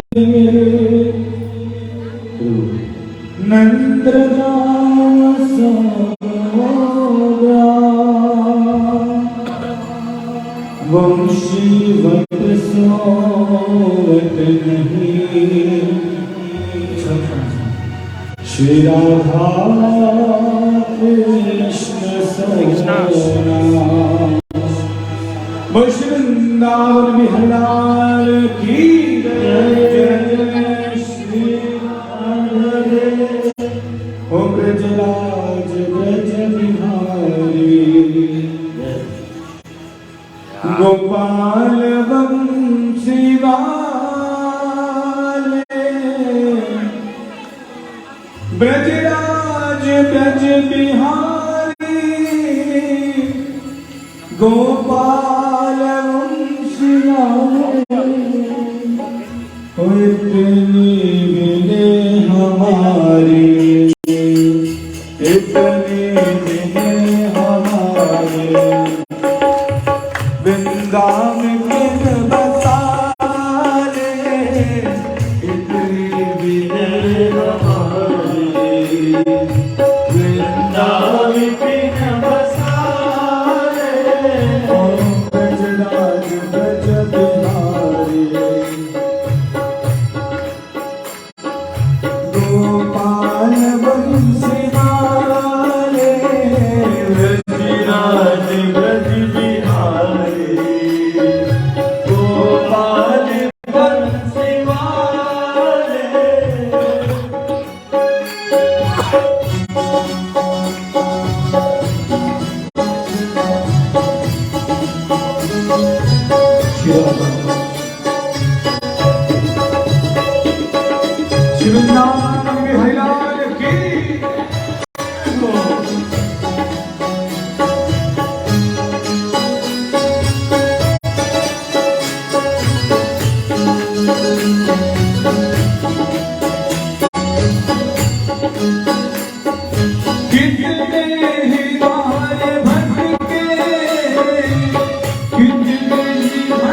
नंदराम सोगा वंशीवत सोवत नहीं श्री राधा कृष्ण सोना। वृंदावन बिहार की जय श्री राधे। ओ ब्रजराज ब्रज बिहारी गोपाल वंशी वाले ब्रजराज ब्रज बिहारी गोपाल वंशी वाले। इतनी मिले हमारी, इतनी मिले हमारे वृंदावन में बसाले। इतनी मिले हमारी वृंदावन में बसाले। ब्रजराज ब्रज बिहारी गोपाल वंशी वाले ब्रजराज ब्रज बिहारी गोपाल वंशी वाले। वृंदावन बिहारी लाल की कितने ही द्वार भटके, कितने ही घर बनाए।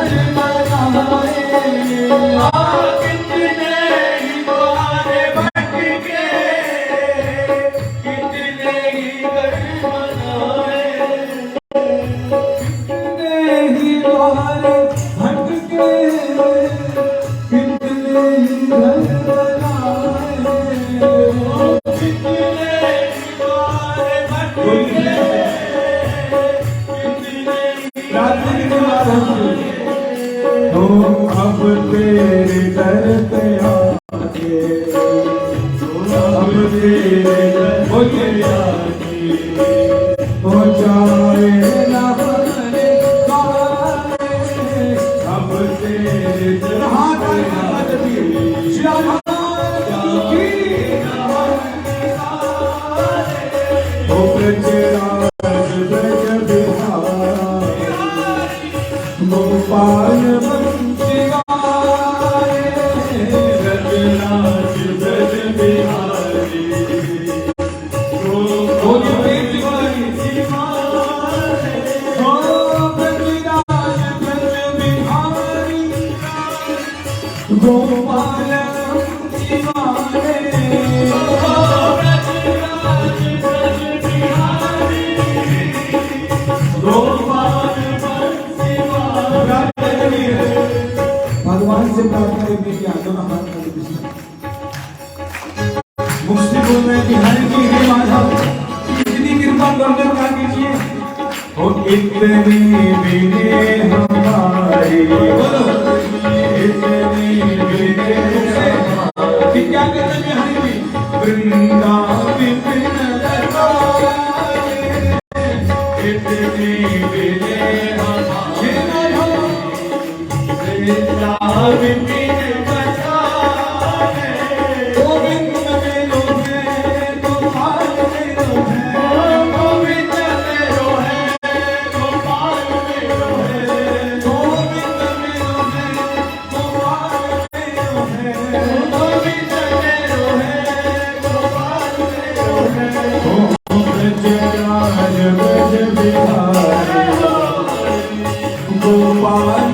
कितने ही द्वार भटके, कितने ही घर बनाए। कितने ही द्वार भटके, कितने ही घर बनाए। कितने ही द्वार भटके, तो अब तेरे दर पे आके, अब तेरे दर पहुँचाए ना हमारे द्वारे, अब तेरे हाथ गोपाल बंसी गाए, रघुनाथ ब्रज बिहारी, गोपाल बंसी गाए, रघुनाथ ब्रज बिहारी, गोपाल बंसी गाए, भगवान से प्रार्थना करने की आदत हमारे मुक्तिपुर में बिहारी की है माधव, इतनी कृपा करने का कीजिए। और इतने बिने हमारे बोलो, इतने बिने हमारे क्या कहते हैं बिहारी में, वृंदावन इतने बिने हमारे गोविंद मेरो है, गोपाल मेरो है, गोविंद मेरो है, गोपाल मेरो है, गोविंद मेरो है, गोपाल मेरो है, गोविंद मेरो है, गोपाल मेरो है, ओ ब्रज राज ब्रज बिहारी, गोपाल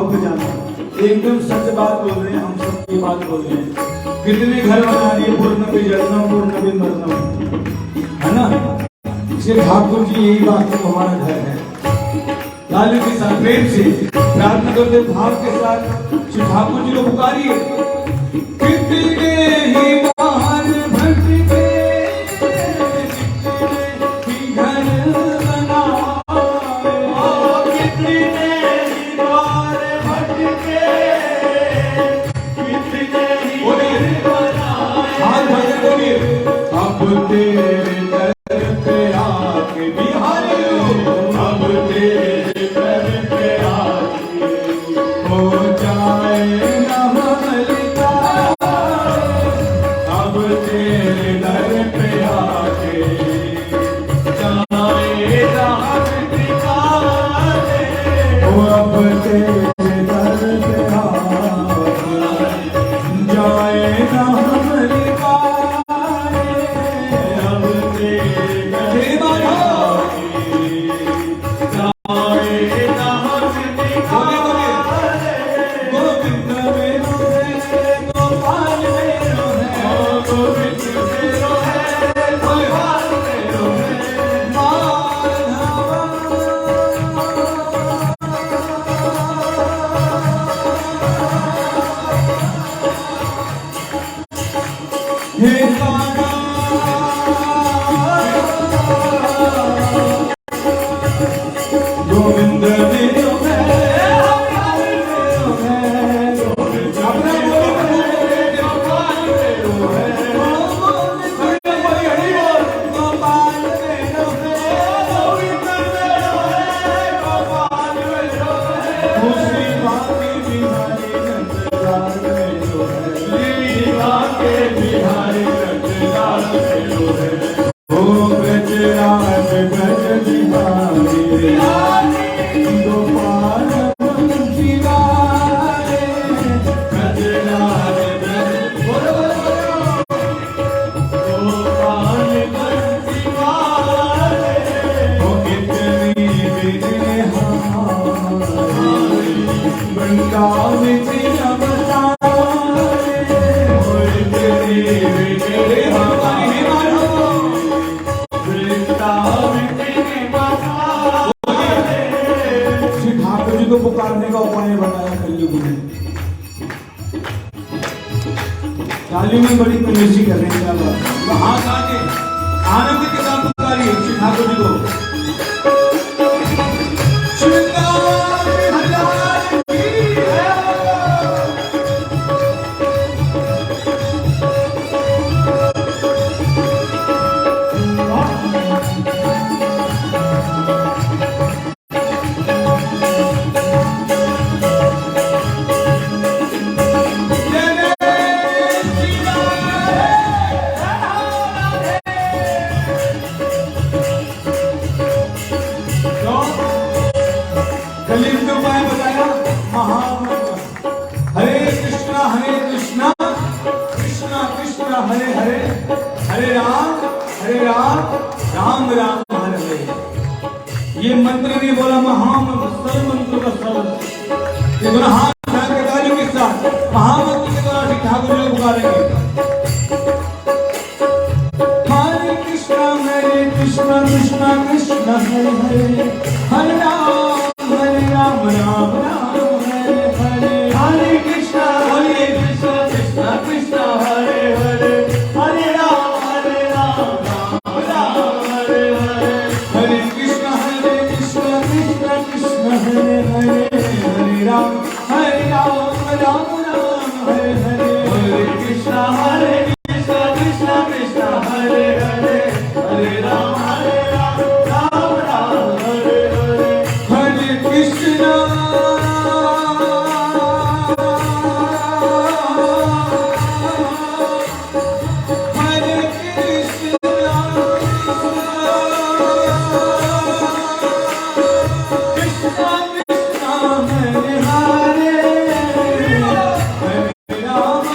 भाव को जाना। एकदम सच बात बोल रहे हैं, हम सब की बात बोल रहे हैं। कितने घर बना दिए, पूर्ण भी जन्म पूर्ण भी मरना, है ना। इसलिए ठाकुर जी यही बात हमारा घर है। लालू के साथ प्रेम से प्रार्थना करते भाव के साथ श्री ठाकुर जी को पुकारिए। कितने ही बाहर भटके, अब तेरे दर पे आके बिहारी, अब तेरे दर पे आके हो जाए ना मलिका। अब तेरे दर पे आके जाए रात दिखाए, अब तेरे दर पे आके जाए ना मलिका। पुकारने का उपाय बताया कलयुग में। ताली में बड़ी कंजूसी कर रहे हैं। तो हाथ आगे आनंद के साथ पुकारिए श्री ठाकुर जी को। हरे हरे, हरे राम राम राम हरे हरे। ये मंत्र नहीं बोला, महामंत्र मंत्र का शब्द। ये दोनों हाथ उठा के तालियों के साथ महामंत्र के द्वारा श्री ठाकुर जी को पुकारेंगे। हरे कृष्णा कृष्णा कृष्णा हरे हरे, हरे राम राम राम हरे हरे। हरे कृष्णा कृष्णा कृष्णा हरे हरे, हरे राम राम राम हरे हरे। हरे कृष्णा कृष्णा कृष्णा हरे हरे, हरे राम राम हरे हरे। हरे कृष्णा कृष्णा कृष्णा हरे हरे, हरे राम राम राम हरे हरे। हरे कृष्णा Ram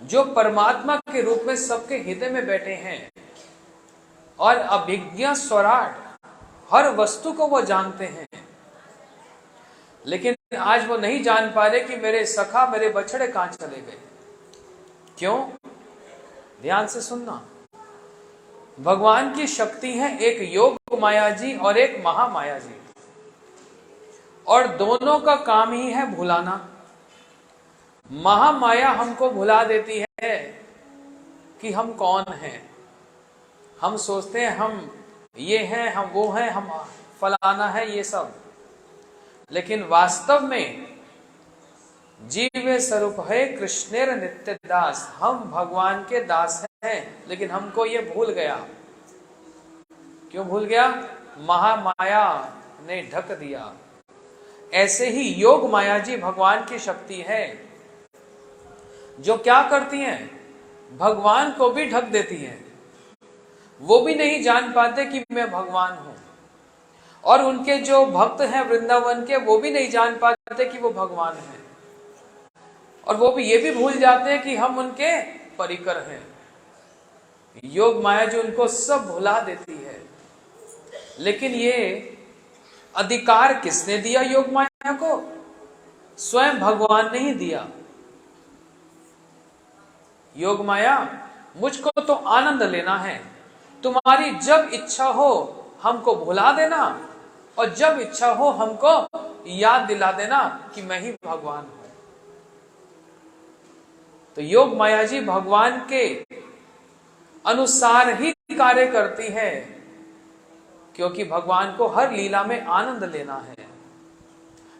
जो परमात्मा के रूप में सबके हृदय में बैठे हैं और अभिज्ञ स्वराट हर वस्तु को वो जानते हैं, लेकिन आज वो नहीं जान पा रहे कि मेरे सखा मेरे बछड़े कहां चले गए। क्यों? ध्यान से सुनना। भगवान की शक्ति है एक योग माया जी और एक महामाया जी, और दोनों का काम ही है भुलाना। महामाया हमको भुला देती है कि हम कौन हैं। हम सोचते हैं हम ये हैं, हम वो हैं, हम फलाना है, ये सब। लेकिन वास्तव में जीव स्वरूप है कृष्णेर नित्य दास। हम भगवान के दास हैं, लेकिन हमको ये भूल गया। क्यों भूल गया? महामाया ने ढक दिया। ऐसे ही योग माया जी भगवान की शक्ति है, जो क्या करती हैं? भगवान को भी ढक देती हैं। वो भी नहीं जान पाते कि मैं भगवान हूं, और उनके जो भक्त हैं वृंदावन के, वो भी नहीं जान पाते कि वो भगवान हैं, और वो भी ये भी भूल जाते हैं कि हम उनके परिकर हैं। योग माया जो उनको सब भुला देती है। लेकिन ये अधिकार किसने दिया योग माया को? स्वयं भगवान ने ही दिया। योग माया, मुझको तो आनंद लेना है, तुम्हारी जब इच्छा हो हमको भुला देना, और जब इच्छा हो हमको याद दिला देना कि मैं ही भगवान हूं। तो योग माया जी भगवान के अनुसार ही कार्य करती है, क्योंकि भगवान को हर लीला में आनंद लेना है।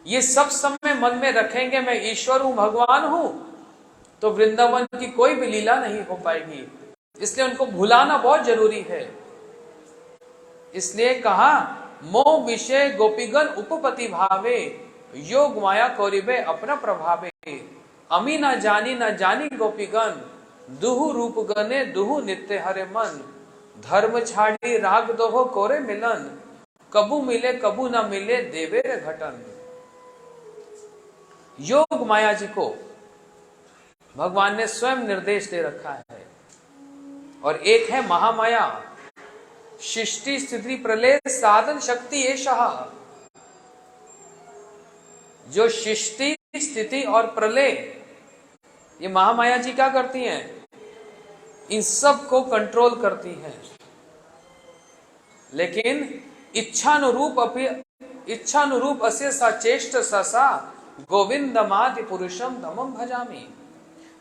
ये सब समय मन में रखेंगे मैं ईश्वर हूं, भगवान हूं, तो वृंदावन की कोई भी लीला नहीं हो पाएगी। इसलिए उनको भुलाना बहुत जरूरी है। इसलिए कहा मोह विषय गोपीगण उपपति भावे, योग माया कौरिबे अपना प्रभावे। अमी न जानी गोपीगण, दुहु रूप गने दुहु नित्य हरे मन। धर्म छाड़ी राग दोहो कोरे मिलन, कबू मिले कबू न मिले देवे रे घटन। योग माया जी को भगवान ने स्वयं निर्देश दे रखा है, और एक है महामाया, सृष्टि स्थिति प्रलय साधन शक्ति एषः। जो सृष्टि स्थिति और प्रलय, ये महामाया जी क्या करती हैं? इन सब को कंट्रोल करती हैं। लेकिन इच्छानुरूप अस्य सचेष्ट ससा, गोविंदमादि पुरुषम तमम भजामि।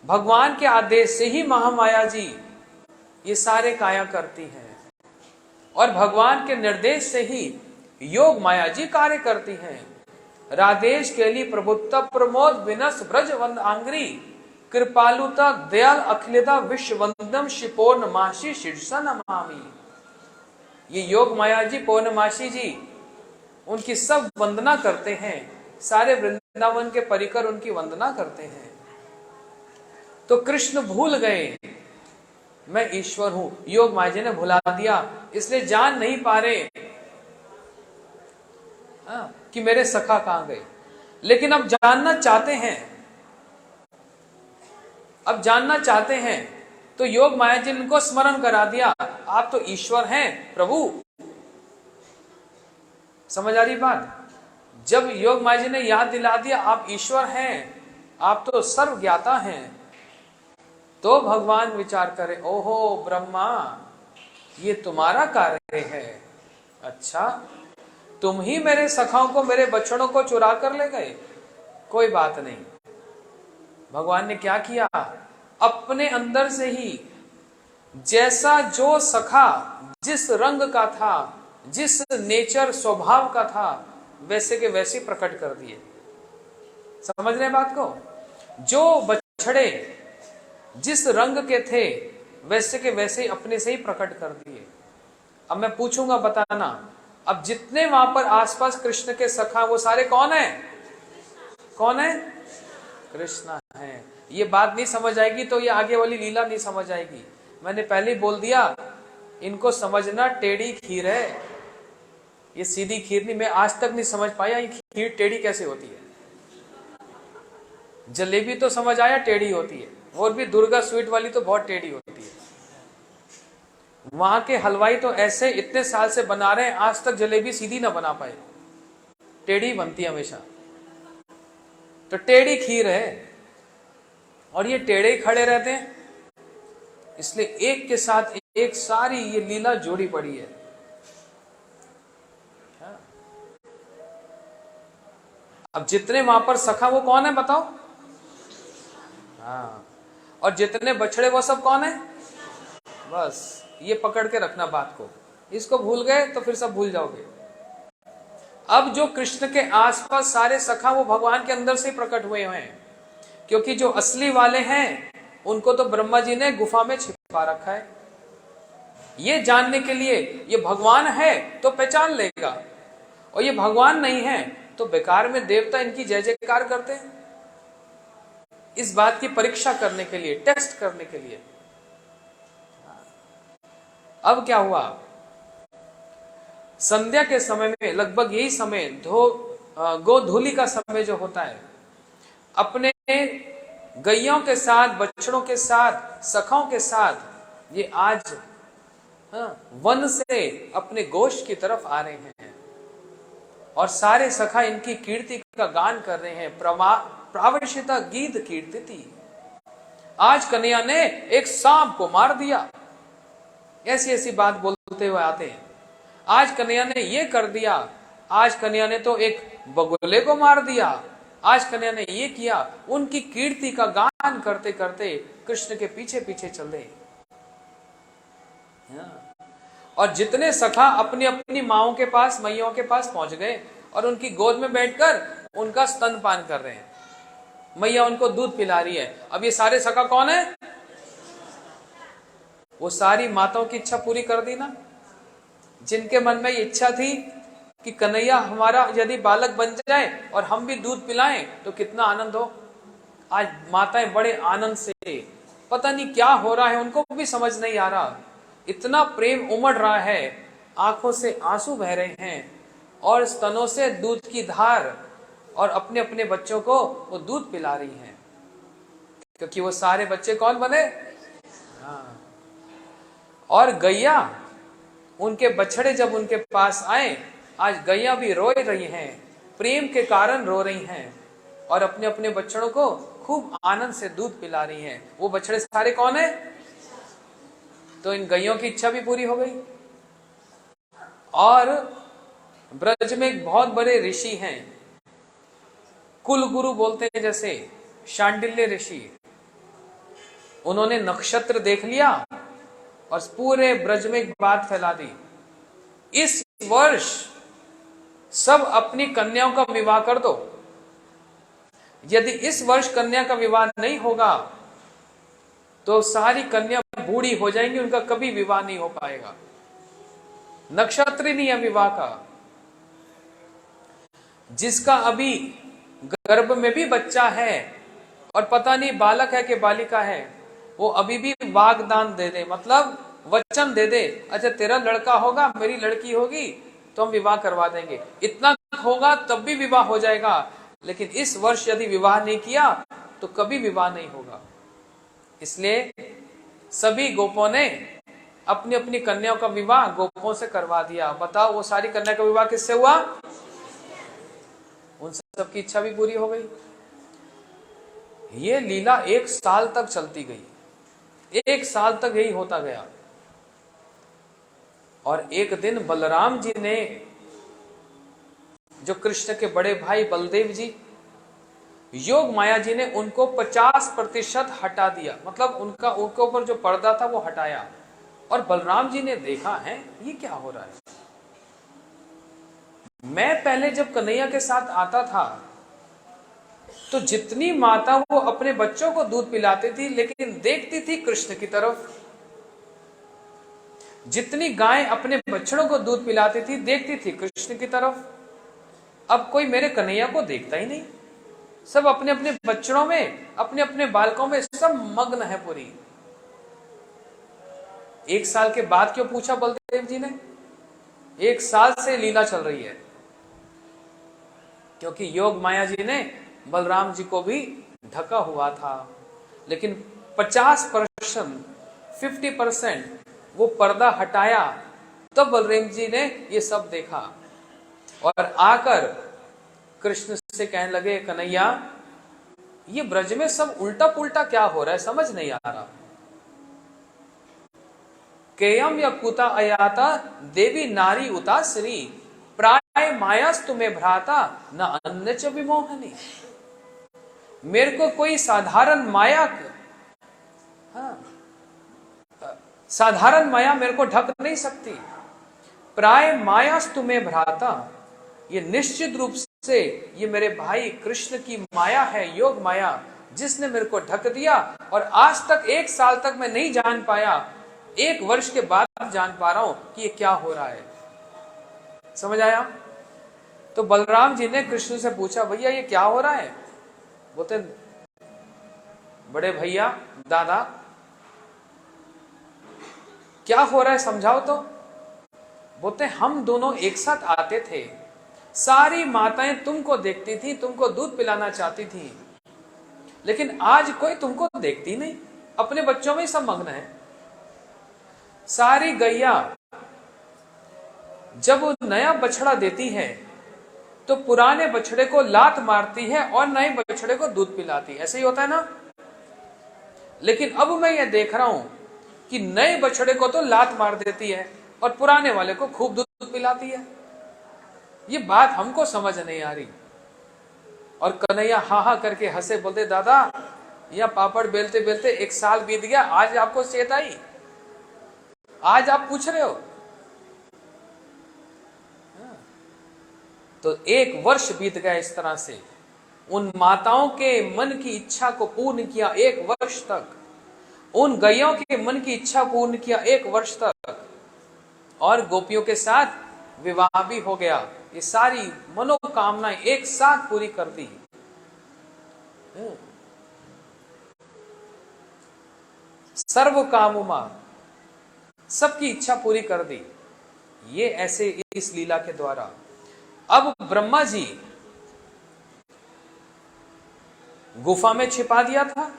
भगवान के आदेश से ही महामाया जी ये सारे काया करती हैं, और भगवान के निर्देश से ही योग माया जी कार्य करती हैं। राधेश के लिए प्रभुत्व प्रमोद विनस ब्रज वंद आंग्री, कृपालुता दयाल अखिलता विश्व वंदम शिपूर्णमासी शीर्षा नमामि। ये योग माया जी पौर्णमासी जी उनकी सब वंदना करते हैं। सारे वृंदावन के परिकर उनकी वंदना करते हैं। तो कृष्ण भूल गए मैं ईश्वर हूं। योग माया जी ने भुला दिया, इसलिए जान नहीं पा रहे कि मेरे सखा कहां गए। लेकिन अब जानना चाहते हैं, तो योग माया जी ने उनको स्मरण करा दिया, आप तो ईश्वर हैं प्रभु। समझ आ रही बात? जब योग माया जी ने याद दिला दिया आप ईश्वर हैं, आप तो सर्व ज्ञाता हैं, तो भगवान विचार करे, ओहो ब्रह्मा, ये तुम्हारा कार्य है। अच्छा, तुम ही मेरे सखाओं को, मेरे बच्चों को चुरा कर ले गए। कोई बात नहीं। भगवान ने क्या किया? अपने अंदर से ही जैसा जो सखा जिस रंग का था, जिस नेचर स्वभाव का था, वैसे के वैसे प्रकट कर दिए। समझ रहे बात को? जो बछड़े जिस रंग के थे, वैसे के वैसे अपने से ही प्रकट कर दिए। अब मैं पूछूंगा, बताना, अब जितने वहां पर आसपास कृष्ण के सखा, वो सारे कौन है? कौन है? कृष्ण है। ये बात नहीं समझ आएगी तो ये आगे वाली लीला नहीं समझ आएगी। मैंने पहले बोल दिया, इनको समझना टेढ़ी खीर है, ये सीधी खीर नहीं। मैं आज तक नहीं समझ पाया ये खीर टेढ़ी कैसे होती है। जलेबी तो समझ आया टेढ़ी होती है, और भी दुर्गा स्वीट वाली तो बहुत टेढ़ी होती है। वहां के हलवाई तो ऐसे इतने साल से बना रहे हैं, आज तक जलेबी सीधी ना बना पाए, टेढ़ी बनती है हमेशा। तो टेढ़ी खीर है और ये टेढ़े ही खड़े रहते हैं, इसलिए एक के साथ एक सारी ये लीला जोड़ी पड़ी है। अब जितने वहां पर सखा वो कौन है बताओ? हाँ, और जितने बछड़े वो सब कौन है? बस ये पकड़ के रखना बात को, इसको भूल गए तो फिर सब भूल जाओगे। अब जो कृष्ण के आसपास सारे सखा वो भगवान के अंदर से प्रकट हुए हैं, क्योंकि जो असली वाले हैं उनको तो ब्रह्मा जी ने गुफा में छिपा रखा है। ये जानने के लिए ये भगवान है तो पहचान लेगा, और ये भगवान नहीं है तो बेकार में देवता इनकी जय जयकार करते हैं। इस बात की परीक्षा करने के लिए, टेस्ट करने के लिए। अब क्या हुआ, संध्या के समय में, लगभग यही समय गोधूली का समय जो होता है, अपने गैयों के साथ, बछड़ों के साथ, सखाओं के साथ ये आज वन से अपने गोश्त की तरफ आ रहे हैं, और सारे सखा इनकी कीर्ति का गान कर रहे हैं। प्रावश्यता गीत कीर्तिति, आज कन्हैया ने एक सांप को मार दिया, ऐसी ऐसी बात बोलते हुए आते हैं। आज कन्हैया ने ये कर दिया, आज कन्हैया ने तो एक बगुले को मार दिया, आज कन्हैया ने ये किया। उनकी कीर्ति का गान करते करते कृष्ण के पीछे पीछे चले। और जितने सखा अपनी अपनी माओं के पास, मैयों के पास पहुंच गए और उनकी गोद में बैठकर उनका स्तनपान कर रहे हैं। मैया उनको दूध पिला रही है। अब ये सारे सखा कौन है? वो सारी माताओं की इच्छा पूरी कर दी ना, जिनके मन में ये इच्छा थी कि कन्हैया हमारा यदि बालक बन जाए और हम भी दूध पिलाएं तो कितना आनंद हो। आज माताएं बड़े आनंद से, पता नहीं क्या हो रहा है उनको भी समझ नहीं आ रहा, इतना प्रेम उमड़ रहा है, आंखों से आंसू बह रहे हैं और स्तनों से दूध की धार, और अपने अपने बच्चों को वो दूध पिला रही हैं, क्योंकि वो सारे बच्चे कौन बने? हाँ। और गैया, उनके बछड़े जब उनके पास आए, आज गैया भी रो रही हैं, प्रेम के कारण रो रही हैं, और अपने अपने बच्चों को खूब आनंद से दूध पिला रही हैं। वो बछड़े सारे कौन है? तो इन गैयों की इच्छा भी पूरी हो गई। और ब्रज में एक बहुत बड़े ऋषि हैं, कुल गुरु बोलते हैं जैसे शांडिल्य ऋषि, उन्होंने नक्षत्र देख लिया और पूरे ब्रज में एक बात फैला दी, इस वर्ष सब अपनी कन्याओं का विवाह कर दो। यदि इस वर्ष कन्या का विवाह नहीं होगा तो सारी कन्या बूढ़ी हो जाएंगी, उनका कभी विवाह नहीं हो पाएगा। नक्षत्र ही नहीं है विवाह का। जिसका अभी गर्भ में भी बच्चा है और पता नहीं बालक है कि बालिका है, वो अभी भी वागदान दे दे, मतलब वचन दे दे, अच्छा तेरा लड़का होगा, मेरी लड़की होगी, तो हम विवाह करवा देंगे, इतना होगा तब भी विवाह हो जाएगा। लेकिन इस वर्ष यदि विवाह नहीं किया तो कभी विवाह नहीं होगा। इसलिए सभी गोपों ने अपनी अपनी कन्याओं का विवाह गोपों से करवा दिया। बताओ वो सारी कन्या का विवाह किससे हुआ? उन सबकी इच्छा भी पूरी हो गई। ये लीला 1 साल तक चलती गई, 1 साल तक यही होता गया। और एक दिन बलराम जी ने, जो कृष्ण के बड़े भाई बलदेव जी, योग माया जी ने उनको 50% हटा दिया, मतलब उनके ऊपर जो पर्दा था वो हटाया। और बलराम जी ने देखा है ये क्या हो रहा है। मैं पहले जब कन्हैया के साथ आता था तो जितनी माता वो अपने बच्चों को दूध पिलाती थी, लेकिन देखती थी कृष्ण की तरफ। जितनी गाय अपने बछड़ों को दूध पिलाती थी, देखती थी कृष्ण की तरफ। अब कोई मेरे कन्हैया को देखता ही नहीं, सब अपने अपने बच्चों में, अपने अपने बालकों में सब मग्न है पूरी। 1 साल के बाद क्यों पूछा बलदेव जी ने? 1 साल से लीला चल रही है, क्योंकि योग माया जी ने बलराम जी को भी ढका हुआ था। लेकिन 50%, 50% वो पर्दा हटाया, तब बलराम जी ने ये सब देखा और आकर कृष्ण से कहने लगे, कन्हैया ये ब्रज में सब उल्टा पुल्टा क्या हो रहा है, समझ नहीं आ रहा। केयम या कुता अयाता देवी नारी उता श्री प्राय मायास तुम्हें भ्राता न अन्य च विमोहनी। मेरे को कोई साधारण माया, साधारण माया मेरे को ढक नहीं सकती। प्राय मायास तुम्हें भ्राता, ये निश्चित रूप से ये मेरे भाई कृष्ण की माया है, योग माया, जिसने मेरे को ढक दिया और आज तक 1 साल तक मैं नहीं जान पाया, 1 वर्ष के बाद जान पा रहा हूं कि ये क्या हो रहा है। समझ आया? तो बलराम जी ने कृष्ण से पूछा, भैया ये क्या हो रहा है? बोलते, बड़े भैया दादा क्या हो रहा है समझाओ तो। बोलते, हम दोनों एक साथ आते थे, सारी माताएं तुमको देखती थी, तुमको दूध पिलाना चाहती थी, लेकिन आज कोई तुमको देखती नहीं, अपने बच्चों में ही सब मग्न है। सारी गैया जब वो नया बछड़ा देती है तो पुराने बछड़े को लात मारती है और नए बछड़े को दूध पिलाती है, ऐसे ही होता है ना। लेकिन अब मैं ये देख रहा हूं कि नए बछड़े को तो लात मार देती है और पुराने वाले को खूब दूध पिलाती है। ये बात हमको समझ नहीं आ रही। और कन्हैया हा हा करके हंसे, बोलते, दादा यह पापड़ बेलते बेलते 1 साल बीत गया, आज आपको चेत आई, आज आप पूछ रहे हो। तो 1 वर्ष बीत गया इस तरह से, उन माताओं के मन की इच्छा को पूर्ण किया 1 वर्ष तक, उन गैयों के मन की इच्छा पूर्ण किया 1 वर्ष तक, और गोपियों के साथ विवाह भी हो गया। ये सारी मनोकामनाएं एक साथ पूरी कर दी। सर्व कामुमा, सबकी इच्छा पूरी कर दी, ये ऐसे इस लीला के द्वारा। अब ब्रह्मा जी गुफा में छिपा दिया था,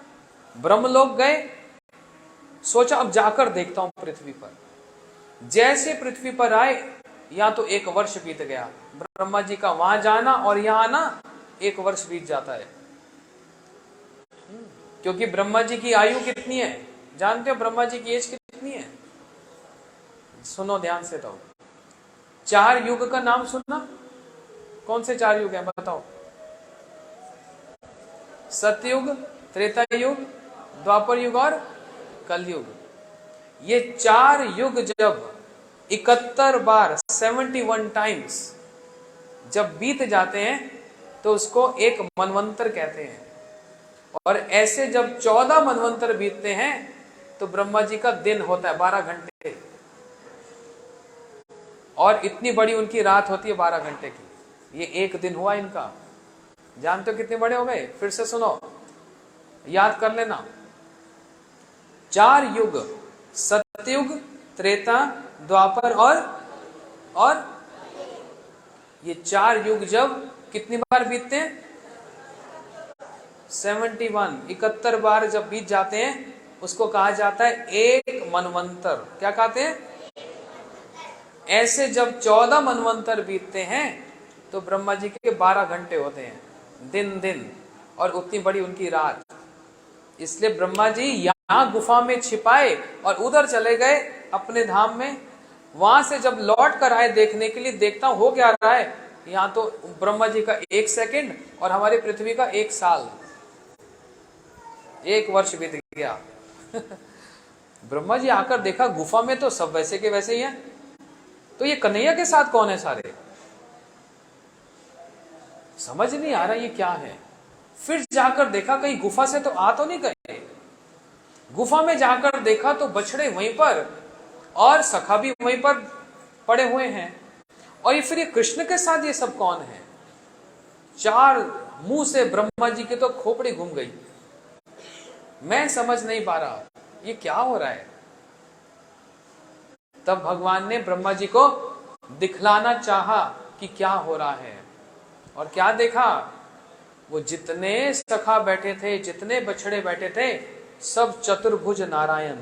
ब्रह्मलोक गए, सोचा अब जाकर देखता हूं पृथ्वी पर। जैसे पृथ्वी पर आए, यहां तो 1 वर्ष बीत गया, ब्रह्मा जी का वहां जाना और यहां आना 1 वर्ष बीत जाता है। क्योंकि ब्रह्मा जी की आयु कितनी है जानते हो? ब्रह्मा जी की एज कितनी है? सुनो ध्यान से, तो 4 युग का नाम सुनना। कौन से 4 युग हैं बताओ? सतयुग, त्रेता युग, द्वापर युग और कलयुग। ये 4 युग जब 71 बार 71 टाइम्स जब बीत जाते हैं तो उसको एक मनवंतर कहते हैं। और ऐसे जब 14 मनवंतर बीतते हैं तो ब्रह्मा जी का दिन होता है 12 घंटे, और इतनी बड़ी उनकी रात होती है 12 घंटे की। ये 1 दिन हुआ इनका। जानते हो कितने बड़े हो गए? फिर से सुनो, याद कर लेना। 4 युग, सतयुग, त्रेता, द्वापर और ये 4 युग जब कितनी बार बीतते हैं? 71, 71 बार जब बीत जाते हैं उसको कहा जाता है एक मनवंतर। क्या कहते हैं? ऐसे जब 14 मनवंतर बीतते हैं तो ब्रह्मा जी के 12 घंटे होते हैं, दिन, और उतनी बड़ी उनकी रात। इसलिए ब्रह्मा जी यहां गुफा में छिपाए और उधर चले गए अपने धाम में। वहां से जब लौट कर आए देखने के लिए, देखता हो क्या रहा है, यहां तो ब्रह्मा जी का 1 सेकंड और हमारी पृथ्वी का 1 साल, 1 वर्ष बीत गया। ब्रह्मा जी आकर देखा गुफा में तो सब वैसे के वैसे ही हैं, तो ये कन्हैया के साथ कौन है सारे? समझ नहीं आ रहा ये क्या है। फिर जाकर देखा कहीं गुफा से तो आ तो नहीं गए। गुफा में जाकर देखा तो बछड़े वहीं पर और सखा भी वहीं पर पड़े हुए हैं। और ये फिर ये कृष्ण के साथ ये सब कौन है? 4 मुंह से ब्रह्मा जी की तो खोपड़ी घूम गई। मैं समझ नहीं पा रहा ये क्या हो रहा है। तब भगवान ने ब्रह्मा जी को दिखलाना चाहा कि क्या हो रहा है। और क्या देखा? वो जितने सखा बैठे थे, जितने बछड़े बैठे थे, सब चतुर्भुज नारायण,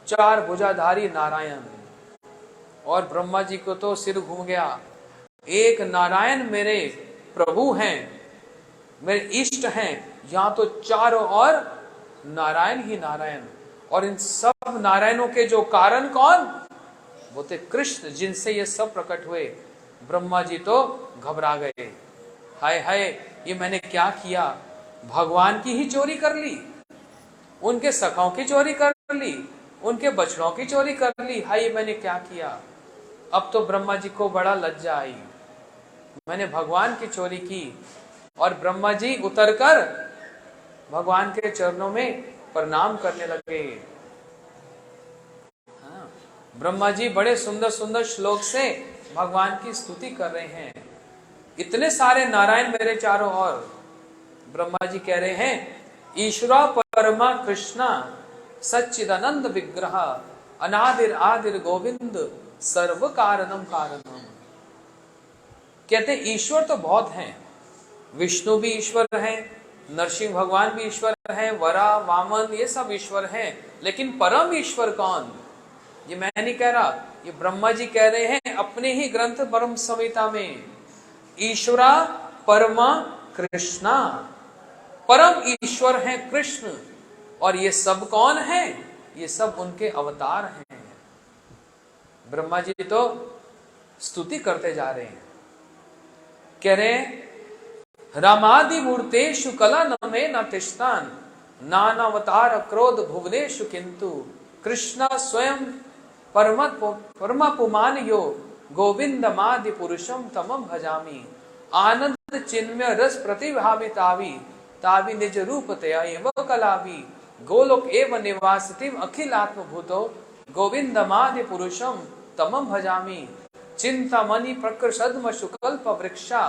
चार भुजाधारी नारायण। और ब्रह्मा जी को तो सिर घूम गया, एक नारायण मेरे प्रभु हैं, मेरे इष्ट हैं, यहां तो चारों ओर नारायण ही नारायण। और इन सब नारायणों के जो कारण कौन? वो थे कृष्ण, जिनसे ये सब प्रकट हुए। ब्रह्मा जी तो घबरा गए, हाय हाय ये मैंने क्या किया, भगवान की ही चोरी कर ली, उनके सखाओं की चोरी कर ली, उनके बछड़ों की चोरी कर ली, हाय मैंने क्या किया। अब तो ब्रह्मा जी को बड़ा लज्जा आई, मैंने भगवान की चोरी की। और ब्रह्मा जी उतरकर भगवान के चरणों में प्रणाम करने लगे। हाँ, ब्रह्मा जी बड़े सुंदर सुंदर श्लोक से भगवान की स्तुति कर रहे हैं। इतने सारे नारायण मेरे चारों ओर। ब्रह्मा जी कह रहे हैं, ईश्वरा परमा कृष्णा सच्चिदानंद विग्रह अनादिर आदिर गोविंद सर्व कारणम कारणम। कहते ईश्वर तो बहुत हैं, विष्णु भी ईश्वर हैं, नरसिंह भगवान भी ईश्वर हैं, वरा वामन ये सब ईश्वर हैं, लेकिन परम ईश्वर कौन? ये मैं नहीं कह रहा, ये ब्रह्मा जी कह रहे हैं अपने ही ग्रंथ ब्रह्म संहिता में। ईश्वरा परमा कृष्णा, परम ईश्वर हैं कृष्ण। और ये सब कौन है? ये सब उनके अवतार हैं। ब्रह्मा जी तो स्तुति करते जा रहे हैं, कह रहे हैं रामादि मूर्तेषु कला नमे न तिष्ठान नानावतार क्रोध भुवनेषु किंतु कृष्ण स्वयं परमा पुमान यो गोविंदमादि पुरुषम तमम भजामि आनंद चिन्मय रस प्रतिभावि तावि निज रूप तया एव कलावि गोलोक एव निवासितिम अखिलात्म भूतो गोविंदमादि पुरुषम तमम भजामि चिंतामणि प्रकृषद्म शुकल्प वृक्षा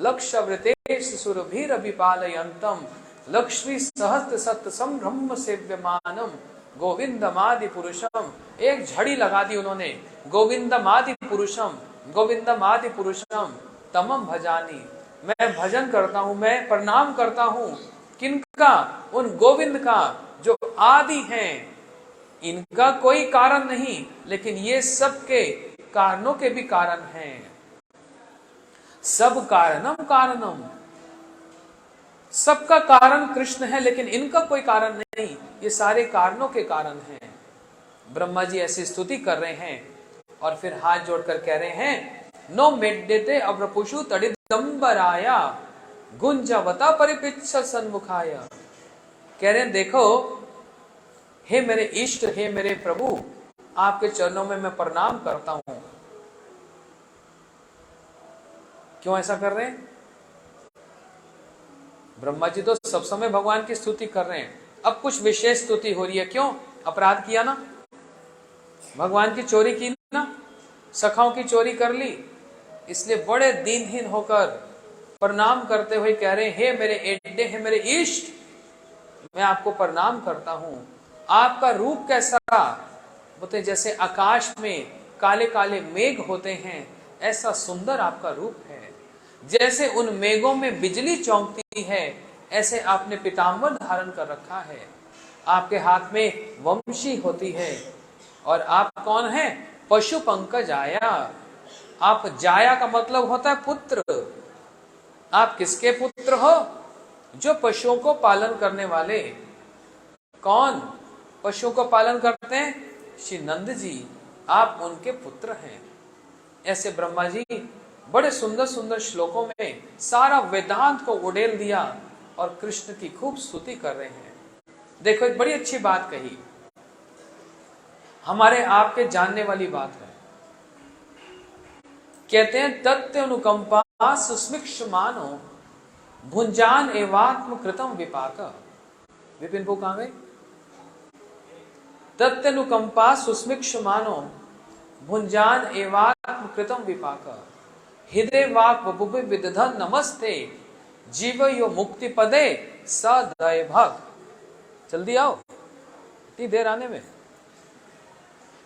लक्ष्य वृतेश सुरभीर विपालयन्तम लक्ष्मी सहस्त्र सत्य संभ्रम सेव्यमानम गोविंदमादि पुरुषम। एक झड़ी लगा दी उन्होंने, गोविंदमादि पुरुषम, गोविंदमादि पुरुषम तमम भजानी। मैं भजन करता हूँ, मैं प्रणाम करता हूँ किनका? उन गोविंद का जो आदि हैं, इनका कोई कारण नहीं, लेकिन ये सबके कारणों के भी कारण हैं। सब कारणम कारणम, सबका कारण कृष्ण है, लेकिन इनका कोई कारण नहीं, ये सारे कारणों के कारण हैं। ब्रह्मा जी ऐसी स्तुति कर रहे हैं और फिर हाथ जोड़कर कह रहे हैं, नो मेड्डेते अव्रपुषु तडिदंबराया गुंजवता परिपिच्छ सन्मुखाया। कह रहे हैं देखो हे मेरे इष्ट, हे मेरे प्रभु, आपके चरणों में मैं प्रणाम करता हूं। क्यों ऐसा कर रहे हैं? ब्रह्मा जी तो सब समय भगवान की स्तुति कर रहे हैं, अब कुछ विशेष स्तुति हो रही है। क्यों? अपराध किया ना, भगवान की चोरी की ना, सखाओं की चोरी कर ली, इसलिए बड़े दीनहीन होकर प्रणाम करते हुए कह रहे हैं, हे मेरे एड्डे, हे मेरे इष्ट, मैं आपको प्रणाम करता हूं। आपका रूप कैसा? बोलते जैसे आकाश में काले काले मेघ होते हैं, ऐसा सुंदर आपका रूप है। जैसे उन मेघों में बिजली चमकती है, ऐसे आपने पीतांबर धारण कर रखा है। आपके हाथ में वंशी होती है। और आप कौन हैं? पशु पंकज आया। आप जाया का मतलब होता है पुत्र। आप किसके पुत्र हो? जो पशुओं को पालन करने वाले। कौन पशुओं को पालन करते हैं? श्री नंद जी, आप उनके पुत्र हैं। ऐसे ब्रह्मा जी बड़े सुंदर सुंदर श्लोकों में सारा वेदांत को उड़ेल दिया और कृष्ण की खूब स्तुति कर रहे हैं। देखो एक बड़ी अच्छी बात कही, हमारे आपके जानने वाली बात है। कहते हैं तत्व अनुकंपा सुस्मिक्ष मानो भुंजान एवात्म कृतम विपाक। विपिन को कहां गए? तत्व अनुकंपा सुस्मिक्ष मानो भुंजान एवात्म कृतम विपाक हृदय वाक बबुबे विदधन नमस्ते जीव यो मुक्ति पदे सदय भग। जल्दी आओ, इतनी देर आने में।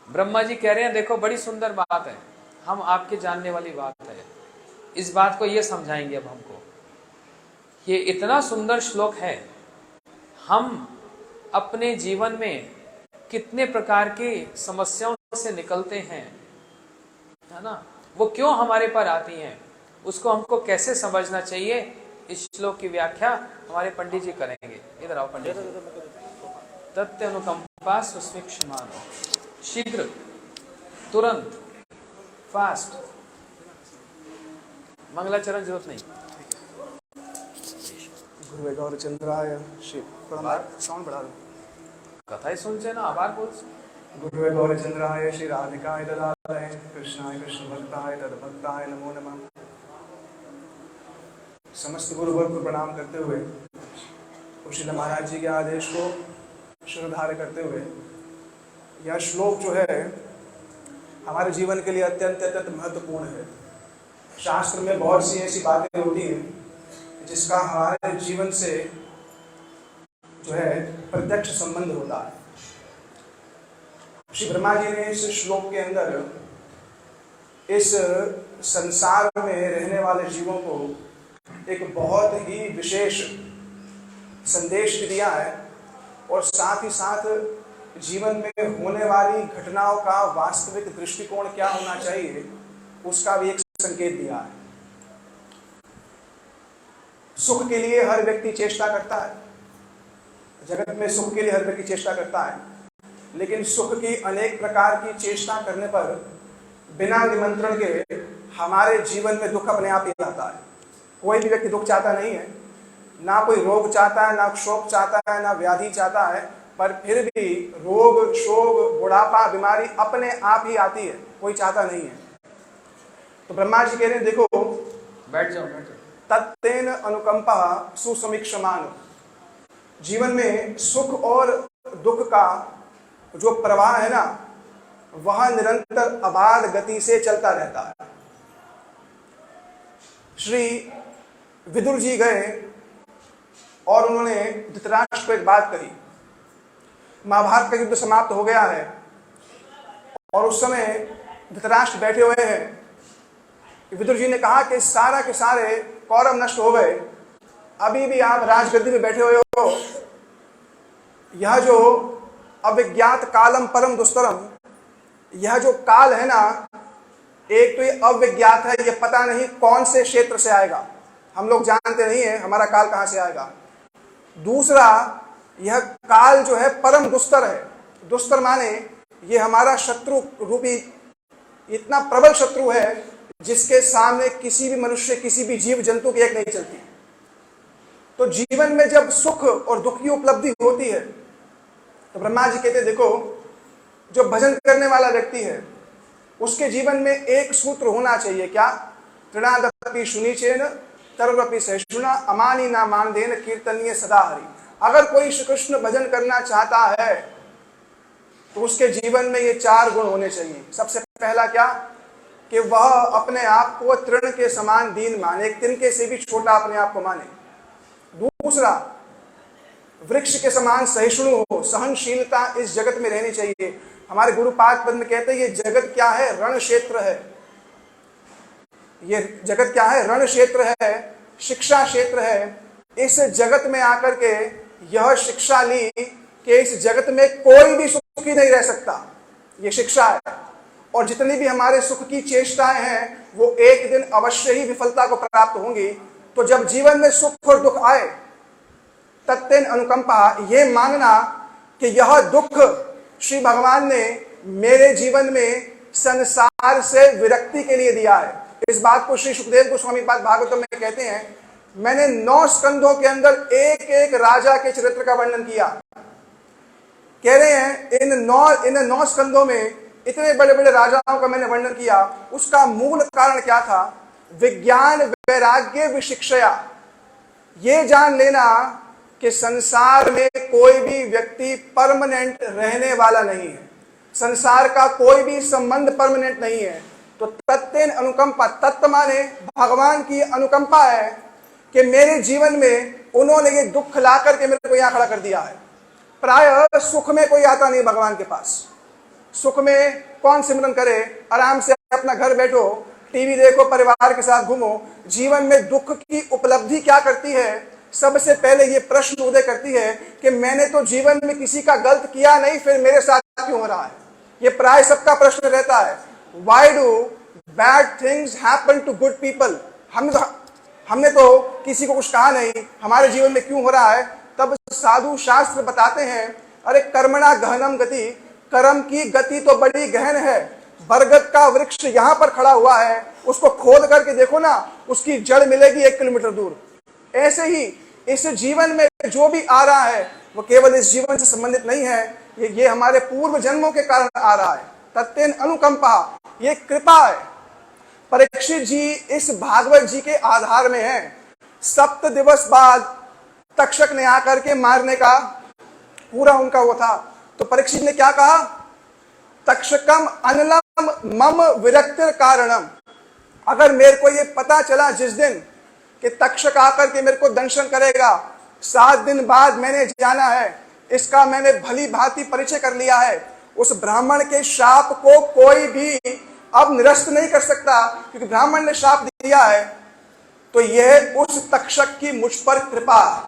ब्रह्मा जी कह रहे हैं देखो बड़ी सुंदर बात है, हम आपके जानने वाली बात है। इस बात को ये समझाएंगे अब हमको। ये इतना सुंदर श्लोक है, हम अपने जीवन में कितने प्रकार की समस्याओं से निकलते हैं, है ना, वो क्यों हमारे पर आती हैं, उसको हमको कैसे समझना चाहिए, इस श्लोक की व्याख्या हमारे पंडित जी करेंगे। इधर आओ पंडित जी। तत्व अनुकंपा सुस्वीक्षमान, शीघ्र, तुरंत, फास्ट, मंगलाचरण जरूरत नहीं। गुरुवे गौरचंद्राय श्री साउंड बढ़ा दो, कथा ही सुनते ना, आभार बोल। गुरुवे गौरचंद्राय श्री राधिकाय ददालय कृष्णाय कृष्ण भक्ताय तद्भक्ताय नमो नमः। समस्त गुरुवर को प्रणाम करते हुए श्रील महाराज जी के आदेश को श्रद्धार्य करते हुए यह श्लोक जो है हमारे जीवन के लिए अत्यंत अत्यंत महत्वपूर्ण है। शास्त्र में बहुत सी ऐसी बातें होती हैं जिसका हमारे जीवन से जो है प्रत्यक्ष संबंध होता है। श्री ब्रह्मा जी ने इस श्लोक के अंदर इस संसार में रहने वाले जीवों को एक बहुत ही विशेष संदेश दिया है और साथ ही साथ जीवन में होने वाली घटनाओं का वास्तविक दृष्टिकोण क्या होना चाहिए उसका भी एक संकेत दिया है। सुख के लिए हर व्यक्ति चेष्टा करता है, जगत में सुख के लिए हर व्यक्ति चेष्टा करता है, लेकिन सुख की अनेक प्रकार की चेष्टा करने पर बिना निमंत्रण के हमारे जीवन में दुख अपने आप ही आता है। कोई भी व्यक्ति दुख चाहता नहीं है, ना कोई रोग चाहता है, ना शोक चाहता है, ना व्याधि चाहता है, पर फिर भी रोग, शोक, बुढ़ापा, बीमारी अपने आप ही आती है, कोई चाहता नहीं है। तो ब्रह्मा जी कह रहे हैं देखो, बैठ जाओ, बैठ जाओ। तत्तेन अनुकंपा सुसमीक्षमान, जीवन में सुख और दुख का जो प्रवाह है ना, वह निरंतर अबाध गति से चलता रहता है। श्री विदुर जी गए और उन्होंने धृतराष्ट्र को एक बात कही। महाभारत का युद्ध समाप्त हो गया है और उस समय धृतराष्ट्र बैठे हुए हैं। विदुर जी ने कहा कि सारा के सारे कौरव नष्ट हो गए, अभी भी आप राजगद्दी में बैठे हुए हो। यह जो अविज्ञात कालम परम दुस्तरम, यह जो काल है ना, एक तो ये अविज्ञात है, ये पता नहीं कौन से क्षेत्र से आएगा, हम लोग जानते नहीं है हमारा काल कहां से आएगा। दूसरा, यह काल जो है परम दुस्तर है। दुस्तर माने ये हमारा शत्रु रूपी इतना प्रबल शत्रु है जिसके सामने किसी भी मनुष्य, किसी भी जीव जंतु की एक नहीं चलती। तो जीवन में जब सुख और दुख की उपलब्धि होती है तो ब्रह्मा जी कहते देखो, जो भजन करने वाला व्यक्ति है उसके जीवन में एक सूत्र होना चाहिए, क्या? तृणादपि शुनिचेन तरुरपि सहिष्णुना अमानी ना मानदेन कीर्तनीय सदा हरि। अगर कोई श्री कृष्ण भजन करना चाहता है तो उसके जीवन में ये चार गुण होने चाहिए। सबसे पहला क्या? कि वह अपने आप को तृण के समान दीन माने, एक तिनके से भी छोटा अपने आप को माने। दूसरा, वृक्ष के समान सहिष्णु हो, सहनशीलता इस जगत में रहनी चाहिए। हमारे गुरुपाद पद में कहते हैं ये जगत क्या है? रण क्षेत्र है। ये जगत क्या है? रण क्षेत्र है, शिक्षा क्षेत्र है। इस जगत में आकर के यह शिक्षा ली कि इस जगत में कोई भी सुखी नहीं रह सकता, ये शिक्षा है। और जितनी भी हमारे सुख की चेष्टाएं हैं वो एक दिन अवश्य ही विफलता को प्राप्त होंगी। तो जब जीवन में सुख और दुख आए, तत्तेन अनुकंपा, ये मानना कि यह दुख श्री भगवान ने मेरे जीवन में संसार से विरक्ति के लिए दिया है। इस बात को श्री सुखदेव गोस्वामी पाद भागवतम में कहते हैं, मैंने 9 स्कंधों के अंदर एक एक राजा के चरित्र का वर्णन किया। कह रहे हैं इन 9 स्कंधों में इतने बड़े बड़े राजाओं का मैंने वर्णन किया। उसका मूल कारण क्या था? विज्ञान वैराग्य विशिक्षया, ये जान लेना कि संसार में कोई भी व्यक्ति परमानेंट रहने वाला नहीं है, संसार का कोई भी संबंध परमानेंट नहीं है। तो तत्तेन अनुकंपा, तत्व माने भगवान की अनुकंपा है कि मेरे जीवन में उन्होंने ये दुख ला करके मेरे को यहां खड़ा कर दिया है। प्राय सुख में कोई आता नहीं भगवान के पास। सुख में कौन सिमरन करे? आराम से अपना घर बैठो, टीवी देखो, परिवार के साथ घूमो। जीवन में दुख की उपलब्धि क्या करती है? सबसे पहले ये प्रश्न उदय करती है कि मैंने तो जीवन में किसी का गलत किया नहीं, फिर मेरे साथ क्यों हो रहा है। ये प्राय सबका प्रश्न रहता है, why do bad things happen to good people. हमने तो किसी को कुछ कहा नहीं, हमारे जीवन में क्यों हो रहा है। तब साधु शास्त्र बताते हैं, अरे कर्मणा गहनम गति, कर्म की गति तो बड़ी गहन है। बरगद का वृक्ष यहाँ पर खड़ा हुआ है, उसको खोद करके देखो ना, उसकी जड़ मिलेगी 1 किलोमीटर दूर। ऐसे ही इस जीवन में जो भी आ रहा है वो केवल इस जीवन से संबंधित नहीं है, ये हमारे पूर्व जन्मों के कारण आ रहा है। तत्तेन अनुकंपा, ये कृपा है। परीक्षित जी इस भागवत जी के आधार में हैं। 7 दिवस बाद तक्षक ने आकर के मारने का पूरा उनका वो था, तो परीक्षित ने क्या कहा, तक्षकम अनलम मम विरक्तिर कारणम। अगर मेरे को ये पता चला जिस दिन कि तक्षक आकर के मेरे को दंशन करेगा, 7 दिन बाद मैंने जाना है, इसका मैंने भली भांति परिचय कर लिया है, उस ब्राह्मण के शाप को कोई भी अब निरस्त नहीं कर सकता, क्योंकि ब्राह्मण ने शाप दिया है। तो यह उस तक्षक की मुझ पर कृपा,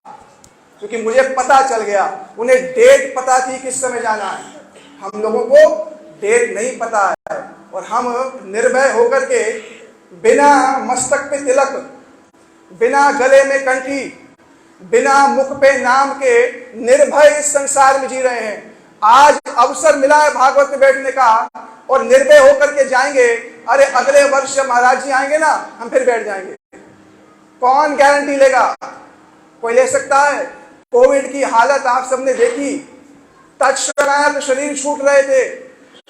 क्योंकि मुझे पता चल गया, उन्हें डेट पता थी किस समय जाना है। हम लोगों को डेट नहीं पता है और हम निर्भय होकर के बिना मस्तक पे तिलक, बिना गले में कंठी, बिना मुख पे नाम के निर्भय इस संसार में जी रहे हैं। आज अवसर मिला है भागवत में बैठने का और निर्भय होकर के जाएंगे, अरे अगले वर्ष महाराज जी आएंगे ना, हम फिर बैठ जाएंगे। कौन गारंटी लेगा? कोई ले सकता है? कोविड की हालत आप सबने देखी, तत्क्षणात शरीर छूट रहे थे,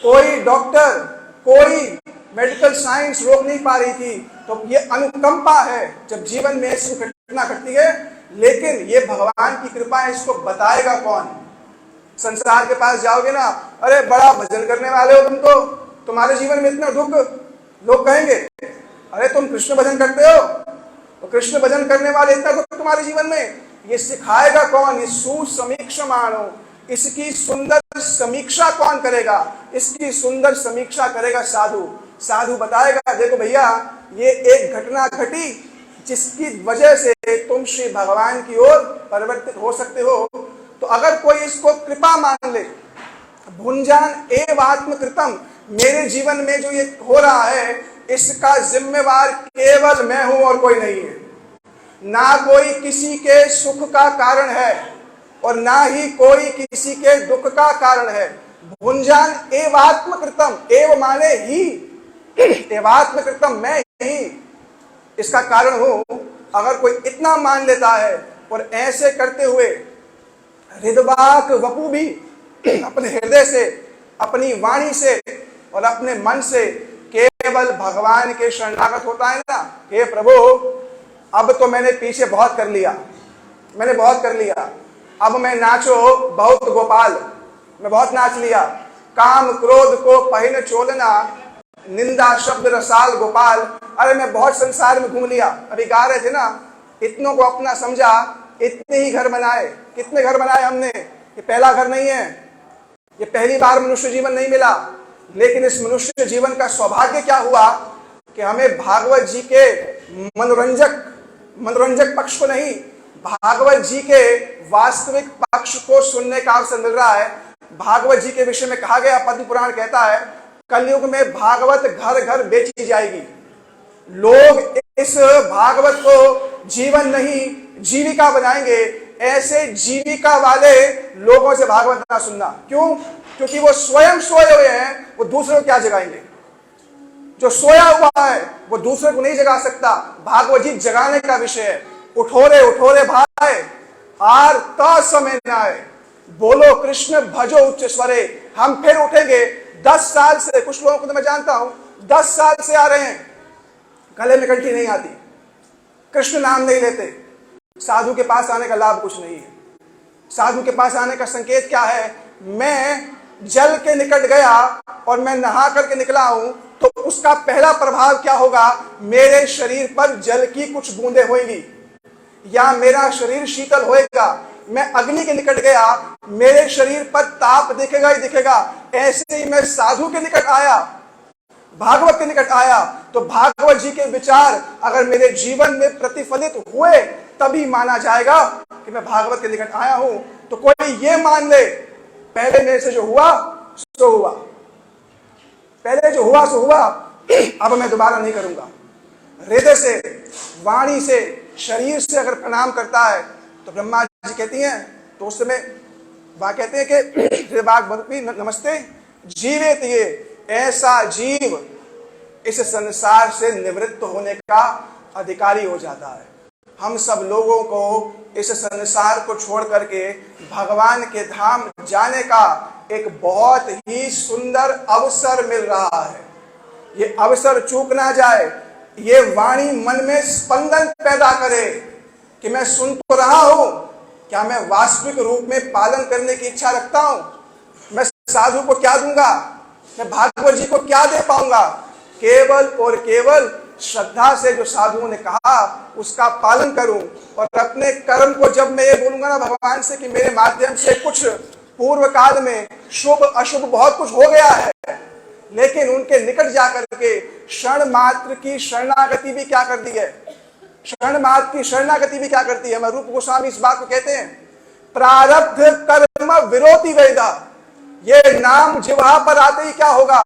कोई डॉक्टर, कोई मेडिकल साइंस रोक नहीं पा रही थी। तो ये अनुकंपा है जब जीवन में ऐसी घटना घटती है, लेकिन ये भगवान की कृपा है, इसको बताएगा कौन? संसार के पास जाओगे ना, अरे बड़ा भजन करने वाले हो तुम, तो तुम्हारे जीवन में इतना दुख, लोग कहेंगे अरे तुम कृष्ण भजन करते हो, तो कृष्ण भजन करने वाले इतना दुख तुम्हारे जीवन में, ये सिखाएगा कौन? ये सुसमीक्षमाणो, इसकी सुंदर समीक्षा कौन करेगा? इसकी सुंदर समीक्षा करेगा साधु। साधु बताएगा, देखो भैया ये एक घटना घटी जिसकी वजह से तुम श्री भगवान की ओर परिवर्तित हो सकते हो। तो अगर कोई इसको कृपा मान ले, भुंजान एव आत्मकृतम, मेरे जीवन में जो ये हो रहा है इसका जिम्मेवार केवल मैं हूं और कोई नहीं है। ना कोई किसी के सुख का कारण है और ना ही कोई किसी के दुख का कारण है। भुंजान एव आत्मकृतम, एव माने ही, एवात्मकृतम मैं ही इसका कारण हूं। अगर कोई इतना मान लेता है और ऐसे करते हुए हृदवाक वपु भी अपने हृदय से, अपनी वाणी से और अपने मन से केवल भगवान के शरणागत होता है ना, हे प्रभु अब तो मैंने पीछे बहुत कर लिया, मैंने बहुत कर लिया, अब मैं नाचो बहुत गोपाल, मैं बहुत नाच लिया, काम क्रोध को पहिन चोलना, निंदा शब्द रसाल गोपाल, अरे मैं बहुत संसार में घूम लिया। अभी गा रहे थे ना, इतनों को अपना समझा, इतने ही घर बनाए। कितने घर बनाए हमने? ये पहला घर नहीं है, ये पहली बार मनुष्य जीवन नहीं मिला, लेकिन इस मनुष्य जीवन का सौभाग्य क्या हुआ कि हमें भागवत जी के मनोरंजक पक्ष को नहीं, भागवत जी के वास्तविक पक्ष को सुनने का अवसर मिल रहा है। भागवत जी के विषय में कहा गया, पद्म पुराण कहता है, कलयुग में भागवत घर घर बेची जाएगी। लोग इस भागवत को जीवन नहीं जीविका बनाएंगे। ऐसे जीविका वाले लोगों से भागवत ना सुनना। क्यों? क्योंकि वो स्वयं सोए हुए हैं, वो दूसरे को क्या जगाएंगे? जो सोया हुआ है वो दूसरे को नहीं जगा सकता। भागवत जी जगाने का विषय है। उठो रे भाई, आर ता समय न आए, बोलो कृष्ण भजो उच्च स्वरे। हम फिर उठेंगे। 10 साल से, कुछ लोगों को तो मैं जानता हूं 10 साल से आ रहे हैं, गले में कंठी नहीं आती, कृष्ण नाम नहीं लेते। साधु के पास आने का लाभ कुछ नहीं है। साधु के पास आने का संकेत क्या है? मैं जल के निकट गया और मैं नहा करके निकला हूं, तो उसका पहला प्रभाव क्या होगा? मेरे शरीर पर जल की कुछ बूंदें होंगी या मेरा शरीर शीतल होएगा। मैं अग्नि के निकट गया, मेरे शरीर पर ताप दिखेगा ही दिखेगा। ऐसे ही मैं साधु के निकट आया, भागवत के निकट आया, तो भागवत जी के विचार अगर मेरे जीवन में प्रतिफलित हुए तभी माना जाएगा कि मैं भागवत के निकट आया हूं। तो कोई ये मान ले पहले मेरे से जो हुआ सो हुआ, पहले जो हुआ सो हुआ, अब मैं दोबारा नहीं करूंगा। हृदय से, वाणी से, शरीर से अगर प्रणाम करता है तो ब्रह्मा जी कहती हैं, तो उस समय वह कहते हैं कि नमस्ते जीवित, ये ऐसा जीव इस संसार से निवृत्त होने का अधिकारी हो जाता है। हम सब लोगों को इस संसार को छोड़ करके भगवान के धाम जाने का एक बहुत ही सुंदर अवसर मिल रहा है। ये अवसर चूक ना जाए, ये वाणी मन में स्पंदन पैदा करे कि मैं सुन तो रहा हूं, क्या मैं वास्तविक रूप में पालन करने की इच्छा रखता हूं? मैं साधु को क्या दूंगा? मैं भागवत जी को क्या दे पाऊंगा? केवल और केवल श्रद्धा से जो साधुओं ने कहा उसका पालन करूं, और अपने कर्म को जब मैं ये बोलूंगा ना भगवान से कि मेरे माध्यम से कुछ पूर्व काल में शुभ अशुभ बहुत कुछ हो गया है, लेकिन उनके निकट जाकर के क्षण मात्र की शरणागति भी क्या कर दी है, क्षण मात्र की शरणागति भी क्या करती है। हमारे रूप गोस्वामी इस बात को कहते हैं, प्रारब्ध कर्म विरोधी वेदा। ये नाम जिह्वा पर आते ही क्या होगा?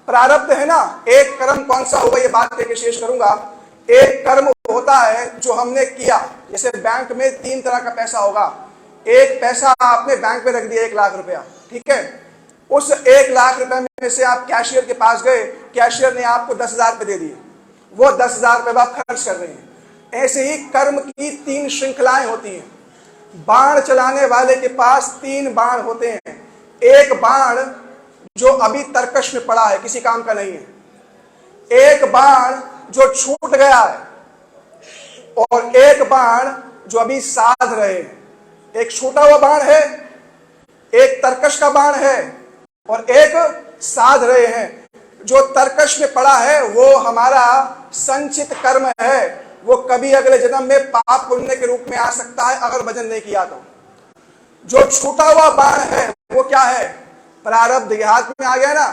प्रारब्ध है ना, एक कर्म कौन सा होगा ये बात करके शेष करूंगा। एक कर्म होता है जो हमने किया, जैसे बैंक में 3 तरह का पैसा होगा। एक पैसा आपने बैंक में रख दिया 1 लाख रुपया, ठीक है, उस 1 लाख रुपए में से आप कैशियर के पास गए, कैशियर ने आपको 10,000 रुपए दे दिए, वो 10,000 रुपए आप खर्च कर रहे हैं। ऐसे ही कर्म की 3 श्रृंखलाएं होती हैं। बाण चलाने वाले के पास 3 बाण होते हैं। एक बाण जो अभी तर्कश में पड़ा है, किसी काम का नहीं है, एक बाण जो छूट गया है, और एक बाण जो अभी साध रहे हैं। एक छूटा हुआ बाण है, एक तर्कश का बाण है, और एक साध रहे हैं। जो तर्कश में पड़ा है वो हमारा संचित कर्म है, वो कभी अगले जन्म में पाप पुण्य के रूप में आ सकता है अगर भजन नहीं किया तो। जो छूटा हुआ बाण है वो क्या है? प्रारब्ध। ये हाथ में आ गया ना,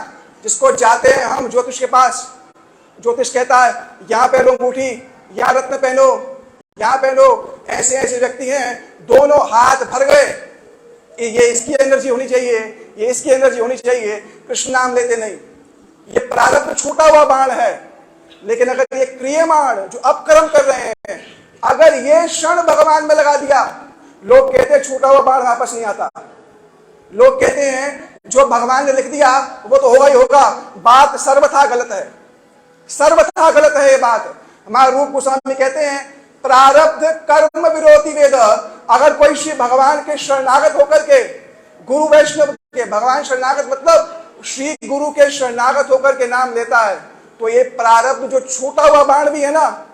जिसको जाते हैं हम ज्योतिष के पास, ज्योतिष कहता है यहाँ पहनो अंगूठी, यहाँ रत्न पहनो, यहाँ पहनो। ऐसे ऐसे व्यक्ति हैं, दोनों हाथ भर गए, ये इसकी एनर्जी होनी चाहिए, ये इसकी एनर्जी होनी चाहिए, कृष्ण नाम लेते नहीं। ये प्रारब्ध छूटा हुआ बाण है। लेकिन अगर ये क्रियमाण जो अपकर्म कर रहे हैं, अगर ये क्षण भगवान में लगा दिया, लोग कहते हैं छूटा हुआ बाण वापस नहीं आता। लोग कहते हैं जो भगवान ने लिख दिया वो तो होगा ही होगा। बात सर्वथा गलत है, सर्वथा गलत है ये बात। हमारे रूप गोस्वामी कहते हैं प्रारब्ध कर्म विरोधी वेद। अगर कोई श्री भगवान के शरणागत होकर के, गुरु वैष्णव के, भगवान शरणागत मतलब श्री गुरु के शरणागत होकर के नाम लेता है, तो ये प्रारब्ध जो छूटा हुआ बाण भी है ना,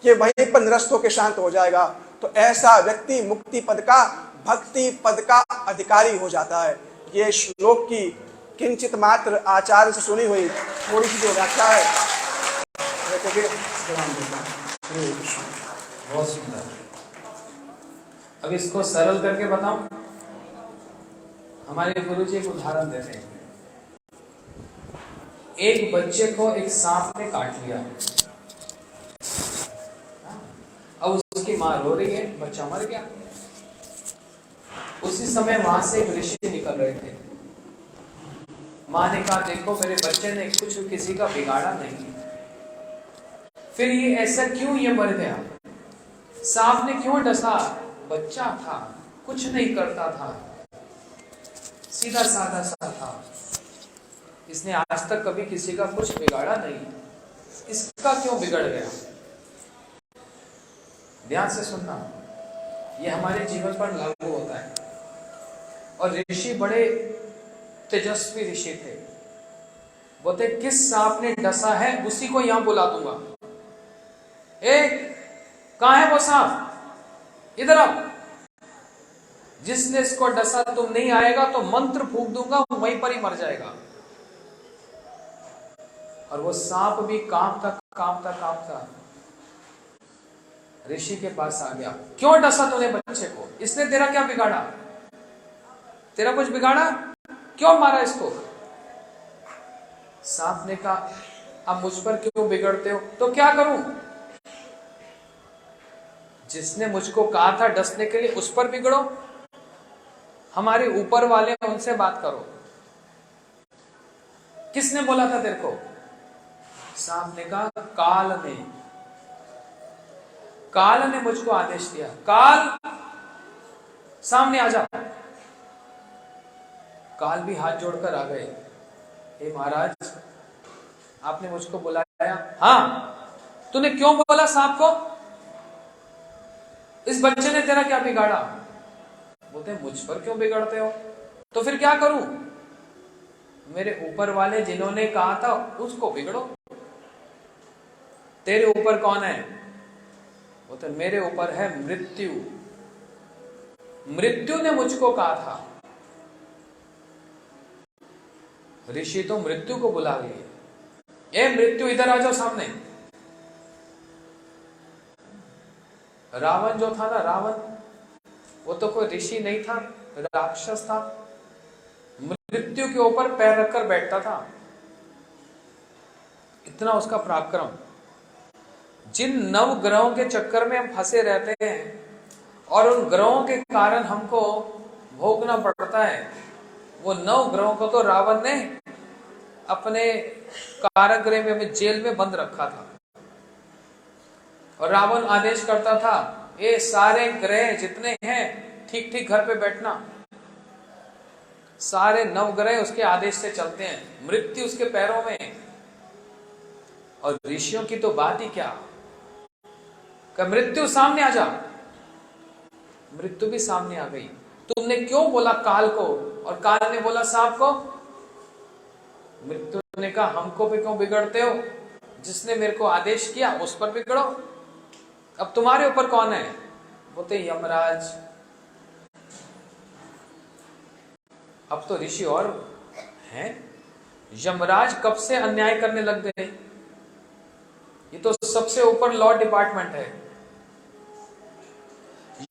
ये वहीं पर निरस्त होकर शांत हो जाएगा। तो ऐसा व्यक्ति मुक्ति पद का, भक्ति पद का अधिकारी हो जाता है। ये श्लोक की किंचित मात्र आचार्य से सुनी हुई थोड़ी सी जो व्याख्या है, बहुत सुंदर। अब इसको सरल करके बताऊं। हमारे गुरुजी एक उदाहरण देते हैं। एक बच्चे को एक सांप ने काट लिया, अब उसकी मां रो रही है, बच्चा मर गया। उसी समय वहां से एक ऋषि निकल रहे थे। मां ने कहा देखो मेरे बच्चे ने कुछ किसी का बिगाड़ा नहीं, फिर ये ऐसा क्यों ये मर गया? सांप ने क्यों डसा? बच्चा था, कुछ नहीं करता था, सीधा साधा सा था, इसने आज तक कभी किसी का कुछ बिगाड़ा नहीं, इसका क्यों बिगड़ गया? ध्यान से सुनना, ये हमारे जीवन पर लागू होता है। और ऋषि बड़े तेजस्वी ऋषि थे। बोलते किस सांप ने डसा है उसी को यहां बुला दूंगा। कहां है वो सांप? इधर आओ। जिसने इसको डसा तुम नहीं आएगा तो मंत्र फूंक दूंगा, वहीं पर ही मर जाएगा। और वो सांप भी कांपता कांपता कांपता ऋषि के पास आ गया। क्यों डसा तूने बच्चे को? इसने तेरा क्या बिगाड़ा? तेरा कुछ बिगाड़ा? क्यों मारा इसको? सांप ने कहा अब मुझ पर क्यों बिगड़ते हो? तो क्या करूं? जिसने मुझको कहा था डसने के लिए उस पर बिगड़ो, हमारे ऊपर वाले उनसे बात करो। किसने बोला था तेरे को? सांप ने कहा, काल ने मुझको आदेश दिया, काल सामने आ जा। काल भी हाथ जोड़कर आ गए, हे महाराज आपने मुझको बुलाया? हाँ। तूने क्यों बोला सांप को? इस बच्चे ने तेरा क्या बिगाड़ा? बोलते मुझ पर क्यों बिगड़ते हो? तो फिर क्या करूं? मेरे ऊपर वाले जिन्होंने कहा था उसको बिगड़ो। तेरे ऊपर कौन है? बोलते मेरे ऊपर है मृत्यु। मृत्यु ने मुझको कहा था। ऋषि तो मृत्यु को बुला लिए, ए मृत्यु इधर आ जाओ सामने। रावण जो था ना, रावण, वो तो कोई ऋषि नहीं था, राक्षस था। मृत्यु के ऊपर पैर रखकर बैठता था, इतना उसका पराक्रम। जिन नव ग्रहों के चक्कर में हम फंसे रहते हैं और उन ग्रहों के कारण हमको भोगना पड़ता है, वो 9 ग्रहों को तो रावण ने अपने कारागृह में, अपने जेल में बंद रखा था। और रावण आदेश करता था, ये सारे ग्रह जितने हैं ठीक ठीक घर पे बैठना। सारे 9 ग्रह उसके आदेश से चलते हैं, मृत्यु उसके पैरों में। और ऋषियों की तो बात ही क्या, कि मृत्यु सामने आ जा। मृत्यु भी सामने आ गई। तुमने क्यों बोला काल को, और काल ने बोला सांप को? मृत्यु ने कहा हमको भी क्यों बिगड़ते हो? जिसने मेरे को आदेश किया उस पर बिगड़ो। अब तुम्हारे ऊपर कौन है? बोलते यमराज। अब तो ऋषि और हैं, यमराज कब से अन्याय करने लग गए। ये तो सबसे ऊपर लॉ डिपार्टमेंट है।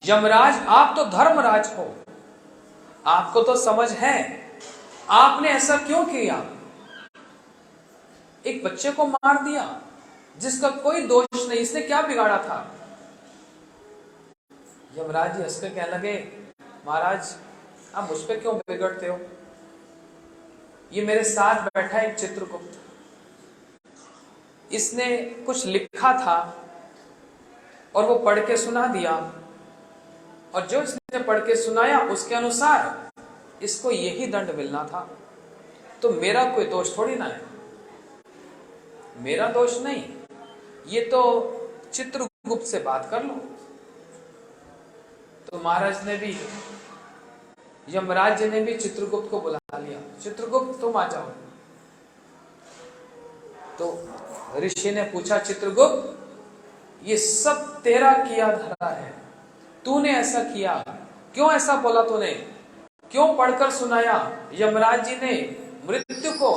यमराज आप तो धर्मराज हो, आपको तो समझ है, आपने ऐसा क्यों किया? एक बच्चे को मार दिया जिसका कोई दोष नहीं, इसने क्या बिगाड़ा था? यमराज जी हंसकर कहने लगे, महाराज आप मुझ पे क्यों बिगड़ते हो? ये मेरे साथ बैठा एक चित्रगुप्त, इसने कुछ लिखा था और वो पढ़ के सुना दिया, और जो इसने पढ़ के सुनाया उसके अनुसार इसको यही दंड मिलना था। तो मेरा कोई दोष थोड़ी ना है, मेरा दोष नहीं। ये तो चित्रगुप्त से बात कर लो। तो महाराज ने भी, यमराज जी ने भी चित्रगुप्त को बुला लिया, चित्रगुप्त तुम आ जाओ। तो ऋषि ने पूछा, चित्रगुप्त ये सब तेरा किया धरा है, तूने ऐसा किया, क्यों ऐसा बोला तूने, क्यों पढ़कर सुनाया? यमराज जी ने मृत्यु को,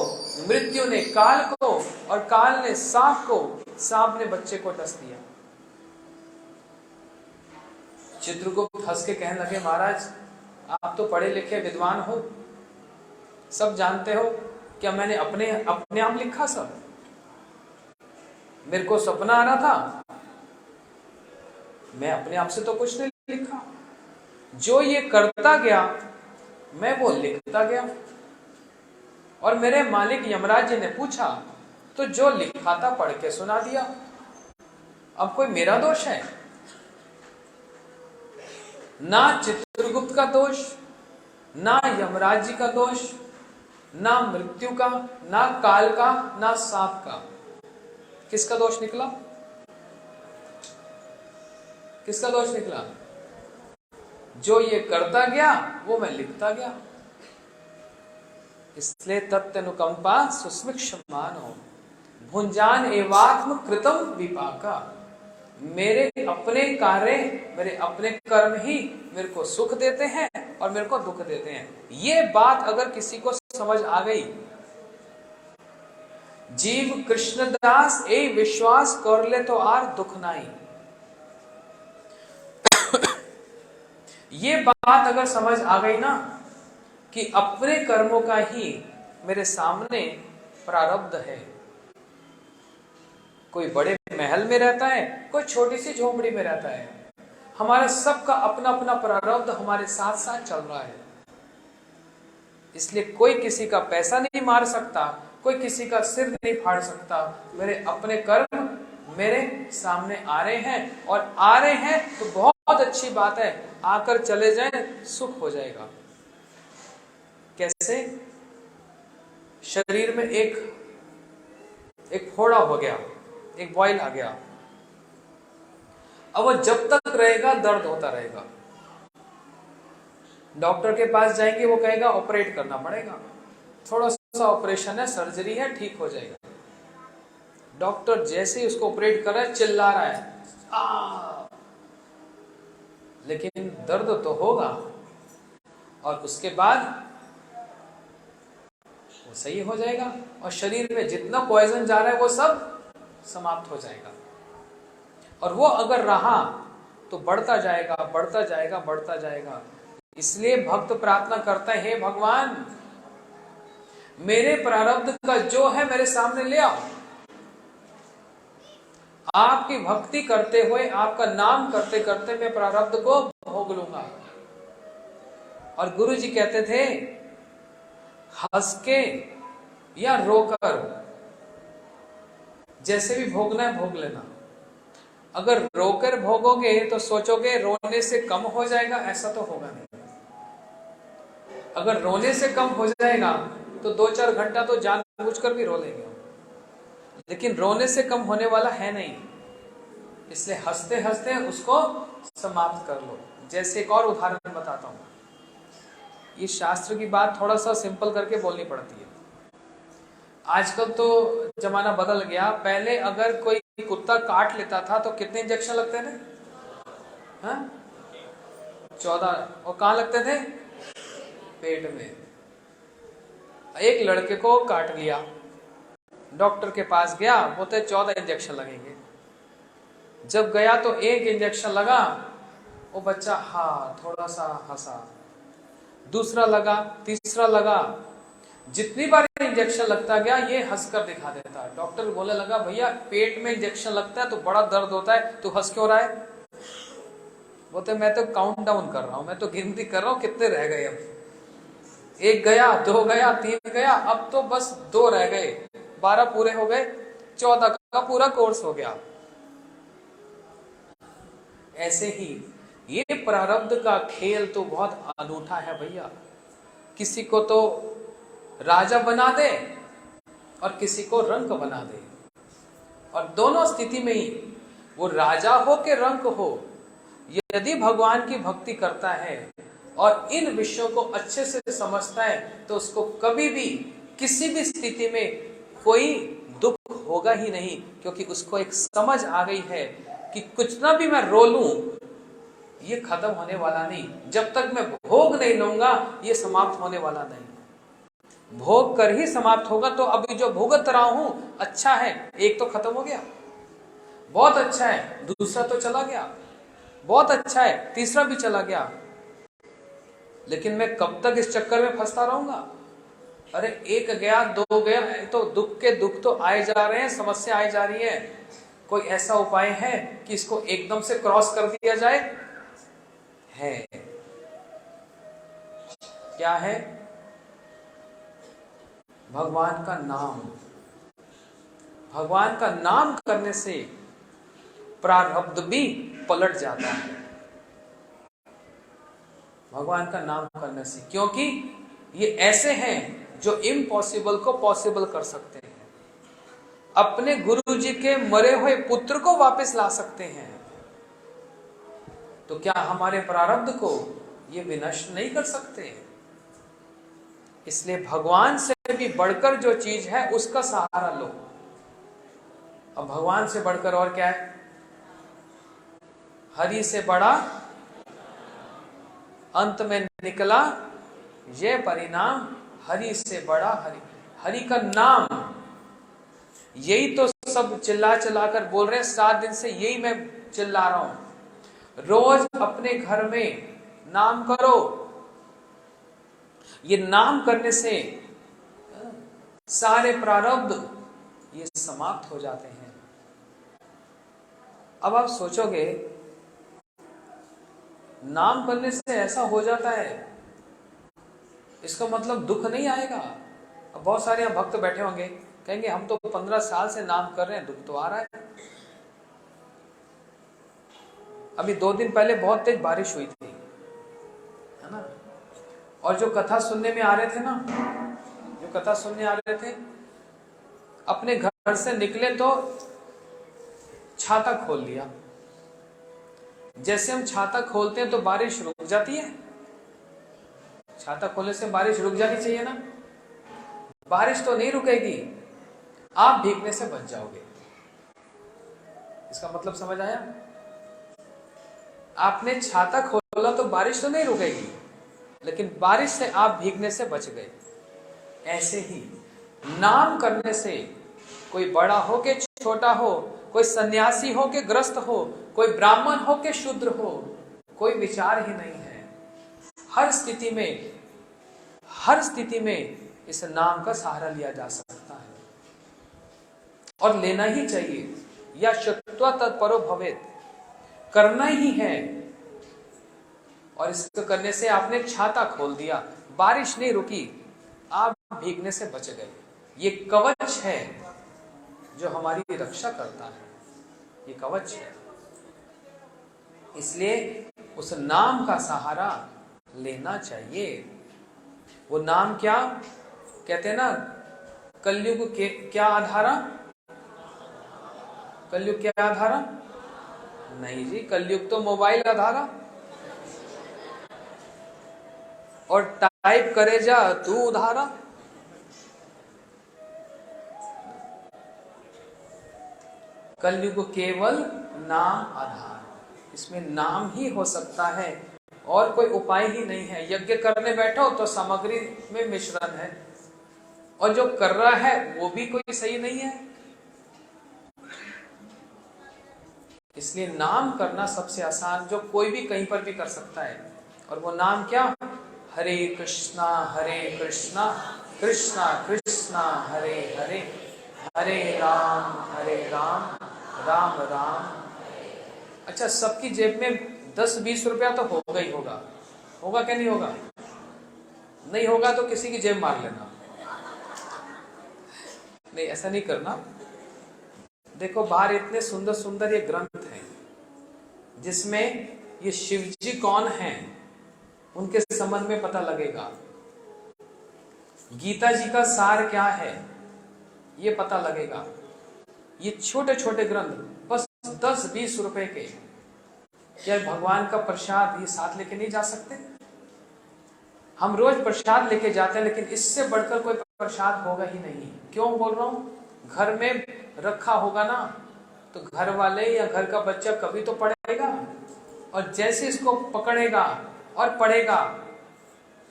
मृत्यु ने काल को, और काल ने सांप को, सांप ने बच्चे को डस दिया। चित्रगुप्त हंस के कहने लगे, महाराज आप तो पढ़े लिखे विद्वान हो, सब जानते हो, क्या मैंने अपने आप लिखा? सब मेरे को सपना आ रहा था, मैं अपने आप से तो कुछ नहीं लिखा। जो ये करता गया मैं वो लिखता गया, और मेरे मालिक यमराज जी ने पूछा तो जो लिखा था पढ़ के सुना दिया। अब कोई मेरा दोष है? ना चित्रगुप्त का दोष, ना यमराज जी का दोष, ना मृत्यु का, ना काल का, ना सांप का। किसका दोष निकला? किसका दोष निकला? जो ये करता गया वो मैं लिखता गया। इसलिए तत्नुकंपा सुस्मिक्षमानो भुंजान एवात्म कृतम विपाका। मेरे अपने कार्य, मेरे अपने कर्म ही मेरे को सुख देते हैं और मेरे को दुख देते हैं। ये बात अगर किसी को समझ आ गई, जीव कृष्णदास ए विश्वास कर ले तो आर दुख नहीं। ये बात अगर समझ आ गई ना कि अपने कर्मों का ही मेरे सामने प्रारब्ध है। कोई बड़े महल में रहता है, कोई छोटी सी झोपड़ी में रहता है, हमारा सबका अपना अपना प्रारब्ध हमारे साथ साथ चल रहा है। इसलिए कोई किसी का पैसा नहीं मार सकता, कोई किसी का सिर नहीं फाड़ सकता। मेरे अपने कर्म मेरे सामने आ रहे हैं, और आ रहे हैं तो बहुत अच्छी बात है, आकर चले जाएं सुख हो जाएगा। कैसे? शरीर में एक फोड़ा हो गया, एक बॉइल आ गया, अब वो जब तक रहेगा दर्द होता रहेगा। डॉक्टर के पास जाएंगे, वो कहेगा ऑपरेट करना पड़ेगा, थोड़ा सा ऑपरेशन है, सर्जरी है, ठीक हो जाएगा। डॉक्टर जैसे ही उसको ऑपरेट कर रहा है चिल्ला रहा है लेकिन दर्द तो होगा, और उसके बाद वो सही हो जाएगा, और शरीर में जितना पॉइजन जा रहा है वो सब समाप्त हो जाएगा। और वो अगर रहा तो बढ़ता जाएगा, बढ़ता जाएगा, बढ़ता जाएगा। इसलिए भक्त प्रार्थना करता है, हे भगवान मेरे प्रारब्ध का जो है मेरे सामने ले आओ। आपकी भक्ति करते हुए, आपका नाम करते करते मैं प्रारब्ध को भोग लूंगा। और गुरु जी कहते थे, हंस के या रोकर, जैसे भी भोगना है भोग लेना। अगर रोकर भोगोगे तो सोचोगे रोने से कम हो जाएगा, ऐसा तो होगा नहीं। अगर रोने से कम हो जाएगा तो 2-4 घंटा तो जानबूझकर भी रो लेंगे, लेकिन रोने से कम होने वाला है नहीं। इसलिए हंसते हंसते उसको समाप्त कर लो। जैसे एक और उदाहरण बताता हूं, ये शास्त्र की बात थोड़ा सा सिंपल करके बोलनी पड़ती है। आजकल तो जमाना बदल गया। पहले अगर कोई कुत्ता काट लेता था तो कितने इंजेक्शन लगते थे? हाँ? 14। और कहाँ लगते थे? पेट में। एक लड़के को काट लिया, डॉक्टर के पास गया, बोलते 14 इंजेक्शन लगेंगे। जब गया तो एक इंजेक्शन लगा, वो बच्चा थोड़ा सा हंसा, दूसरा लगा, तीसरा लगा। जितनी बार इंजेक्शन लगता गया ये हंसकर दिखा देता। डॉक्टर बोलने लगा, भैया पेट में इंजेक्शन लगता है तो बड़ा दर्द होता है, तू हंस क्यों रहा है? बोलते मैं तो काउंट डाउन कर रहा हूं, मैं तो गिनती कर रहा हूं कितने रह गए। अब 1 गया, 2 गया, 3 गया, अब तो बस 2 रह गए, 12 पूरे हो गए, 14 का पूरा कोर्स हो गया। ऐसे ही ये प्रारब्ध का खेल तो बहुत अनूठा है भैया। किसी को तो राजा बना दे और किसी को रंक बना दे, और दोनों स्थिति में ही वो राजा हो के रंक हो, यदि भगवान की भक्ति करता है और इन विषयों को अच्छे से समझता है तो उसको कभी भी किसी भी स्थिति में कोई दुख होगा ही नहीं, क्योंकि उसको एक समझ आ गई है कि कुछ ना भी मैं रो लूं ये खत्म होने वाला नहीं, जब तक मैं भोग नहीं लूंगा ये समाप्त होने वाला नहीं। भोग कर ही समाप्त होगा। तो अभी जो भुगत रहा हूं अच्छा है, एक तो खत्म हो गया, बहुत अच्छा है, दूसरा तो चला गया, बहुत अच्छा है, तीसरा भी चला गया, लेकिन मैं कब तक इस चक्कर में फंसता रहूंगा? अरे 1 गया, 2 गया, तो दुख के दुख तो आए जा रहे हैं, समस्या आई जा रही है। कोई ऐसा उपाय है कि इसको एकदम से क्रॉस कर दिया जाए? है। क्या है? भगवान का नाम। भगवान का नाम करने से प्रारब्ध भी पलट जाता है, भगवान का नाम करने से, क्योंकि ये ऐसे हैं जो इम्पॉसिबल को पॉसिबल कर सकते हैं, अपने गुरु जी के मरे हुए पुत्र को वापस ला सकते हैं। तो क्या हमारे प्रारब्ध को ये विनष्ट नहीं कर सकते? इसलिए भगवान से भी बढ़कर जो चीज है उसका सहारा लो। अब भगवान से बढ़कर और क्या है? हरि से बड़ा अंत में निकला ये परिणाम, हरि से बड़ा हरि। हरि का नाम, यही तो सब चिल्ला चिल्ला कर बोल रहे हैं। 7 दिन से यही मैं चिल्ला रहा हूं, रोज अपने घर में नाम करो। ये नाम करने से सारे प्रारब्ध ये समाप्त हो जाते हैं। अब आप सोचोगे नाम करने से ऐसा हो जाता है, इसका मतलब दुख नहीं आएगा। अब बहुत सारे यहाँ भक्त बैठे होंगे, कहेंगे हम तो 15 साल से नाम कर रहे हैं, दुख तो आ रहा है। अभी 2 दिन पहले बहुत तेज बारिश हुई थी, है ना, और जो कथा सुनने में आ रहे थे ना, जो कथा सुनने आ रहे थे, अपने घर से निकले तो छाता खोल लिया। जैसे हम छाता खोलते हैं तो बारिश रुक जाती है, छाता खोलने से बारिश रुक जानी चाहिए ना, बारिश तो नहीं रुकेगी, आप भीगने से बच जाओगे। इसका मतलब समझ आया? आपने छाता खोला तो बारिश तो नहीं रुकेगी, लेकिन बारिश से आप भीगने से बच गए। ऐसे ही नाम करने से कोई बड़ा हो के छोटा हो, कोई सन्यासी हो के ग्रस्त हो, कोई ब्राह्मण हो के शूद्र हो, कोई विचार ही नहीं है। हर स्थिति में इस नाम का सहारा लिया जा सकता है और लेना ही चाहिए। या शत्रुत्वा तत्परो भवेत्, करना ही है। और इसको करने से आपने छाता खोल दिया, बारिश नहीं रुकी, आप भीगने से बच गए। ये कवच है जो हमारी रक्षा करता है, ये कवच है। इसलिए उस नाम का सहारा लेना चाहिए। वो नाम क्या कहते हैं ना, कलयुग के क्या आधारा, कलयुग क्या आधारा? नहीं जी, कलयुग तो मोबाइल आधारा। और टाइप करे जा तू उधारा। कलयुग केवल नाम आधार, इसमें नाम ही हो सकता है और कोई उपाय ही नहीं है। यज्ञ करने बैठो तो सामग्री में मिश्रण है, और जो कर रहा है वो भी कोई सही नहीं है। इसलिए नाम करना सबसे आसान, जो कोई भी कहीं पर भी कर सकता है। और वो नाम क्या? हरे कृष्णा कृष्णा कृष्णा हरे हरे, हरे राम राम राम। अच्छा, सबकी जेब में 10-20 रुपया तो होगा ही होगा, होगा क्या नहीं होगा? नहीं होगा तो किसी की जेब मार लेना। नहीं, ऐसा नहीं करना। देखो, बाहर इतने सुंदर सुंदर ये ग्रंथ हैं जिसमें ये शिव जी कौन हैं उनके संबंध में पता लगेगा। गीता जी का सार क्या है ये पता लगेगा। ये छोटे छोटे ग्रंथ बस 10-20 रुपए के, क्या भगवान का प्रसाद ये साथ लेके नहीं जा सकते? हम रोज प्रसाद लेके जाते हैं, लेकिन इससे बढ़कर कोई प्रसाद होगा ही नहीं। क्यों बोल रहा हूं? घर में रखा होगा ना, तो घर वाले या घर का बच्चा कभी तो पढ़ेगा, और जैसे इसको पकड़ेगा और पढ़ेगा,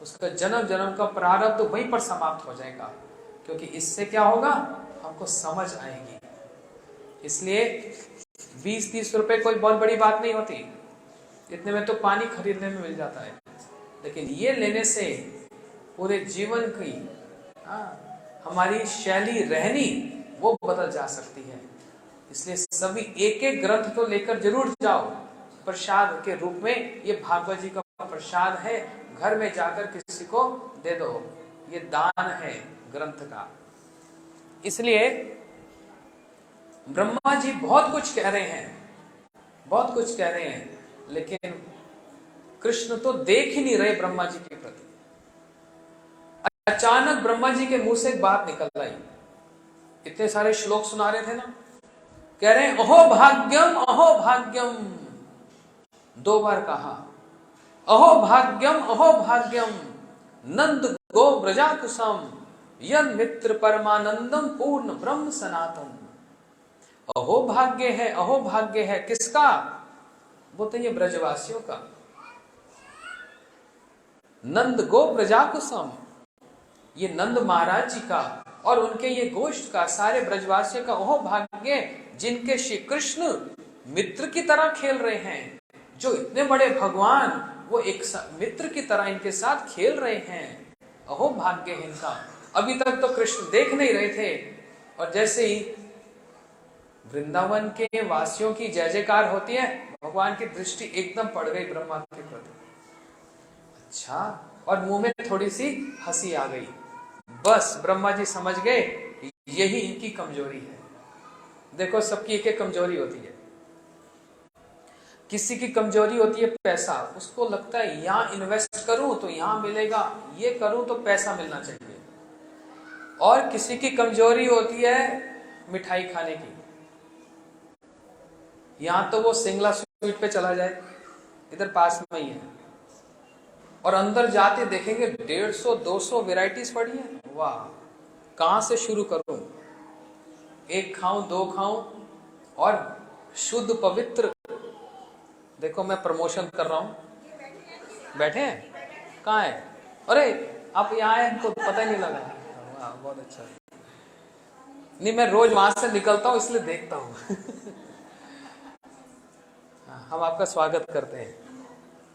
उसका जन्म जन्म का प्रारब्ध तो वहीं पर समाप्त हो जाएगा। क्योंकि इससे क्या होगा? हमको समझ आएगी। इसलिए 20-30 रुपए कोई बहुत बड़ी बात नहीं होती, इतने में तो पानी खरीदने में मिल जाता है। लेकिन ये लेने से पूरे जीवन की हमारी शैली रहनी वो बदल जा सकती है। इसलिए सभी एक एक ग्रंथ तो लेकर जरूर जाओ प्रसाद के रूप में। ये भागवत जी का प्रसाद है, घर में जाकर किसी को दे दो, ये दान है ग्रंथ का। इसलिए ब्रह्मा जी बहुत कुछ कह रहे हैं, बहुत कुछ कह रहे हैं, लेकिन कृष्ण तो देख ही नहीं रहे ब्रह्मा जी के प्रति। अचानक ब्रह्मा जी के मुंह से एक बात निकल आई। इतने सारे श्लोक सुना रहे थे ना, कह रहे हैं अहो भाग्यम, 2 बार कहा अहो भाग्यम, नंद गो व्रजाकुसम, यन मित्र परमानंदम पूर्ण ब्रह्म सनातन। अहो भाग्य है किसका? बोलते ये ब्रजवासियों का। नंद गो व्रजाकुसम, ये नंद महाराज जी का और उनके ये गोष्ठ का, सारे ब्रजवासियों का अहो भाग्य, जिनके श्री कृष्ण मित्र की तरह खेल रहे हैं। जो इतने बड़े भगवान वो एक मित्र की तरह इनके साथ खेल रहे हैं। अहो भाग्य है इनका। अभी तक तो कृष्ण देख नहीं रहे थे, और जैसे ही वृंदावन के वासियों की जय जयकार होती है, भगवान की दृष्टि एकदम पड़ गई ब्रह्मा के प्रति। अच्छा, और मुंह में थोड़ी सी हंसी आ गई। बस ब्रह्मा जी समझ गए यही इनकी कमजोरी है। देखो, सबकी एक एक कमजोरी होती है। किसी की कमजोरी होती है पैसा, उसको लगता है यहां इन्वेस्ट करूं तो यहां मिलेगा, ये करूं तो पैसा मिलना चाहिए। और किसी की कमजोरी होती है मिठाई खाने की, यहां तो वो सिंगला स्वीट पे चला जाए, इधर पास में ही है, और अंदर जाते देखेंगे 150-200 वैरायटीज पड़ी है। वाह, कहां से शुरू करूं? एक खाऊं, दो खाऊं, और शुद्ध पवित्र। देखो, मैं प्रमोशन कर रहा हूं। बैठे हैं? कहाँ है? अरे आप यहाँ आए, हमको पता ही नहीं लगा। वाह, बहुत अच्छा। नहीं, मैं रोज वहां से निकलता हूं इसलिए देखता हूं। हम आपका स्वागत करते हैं।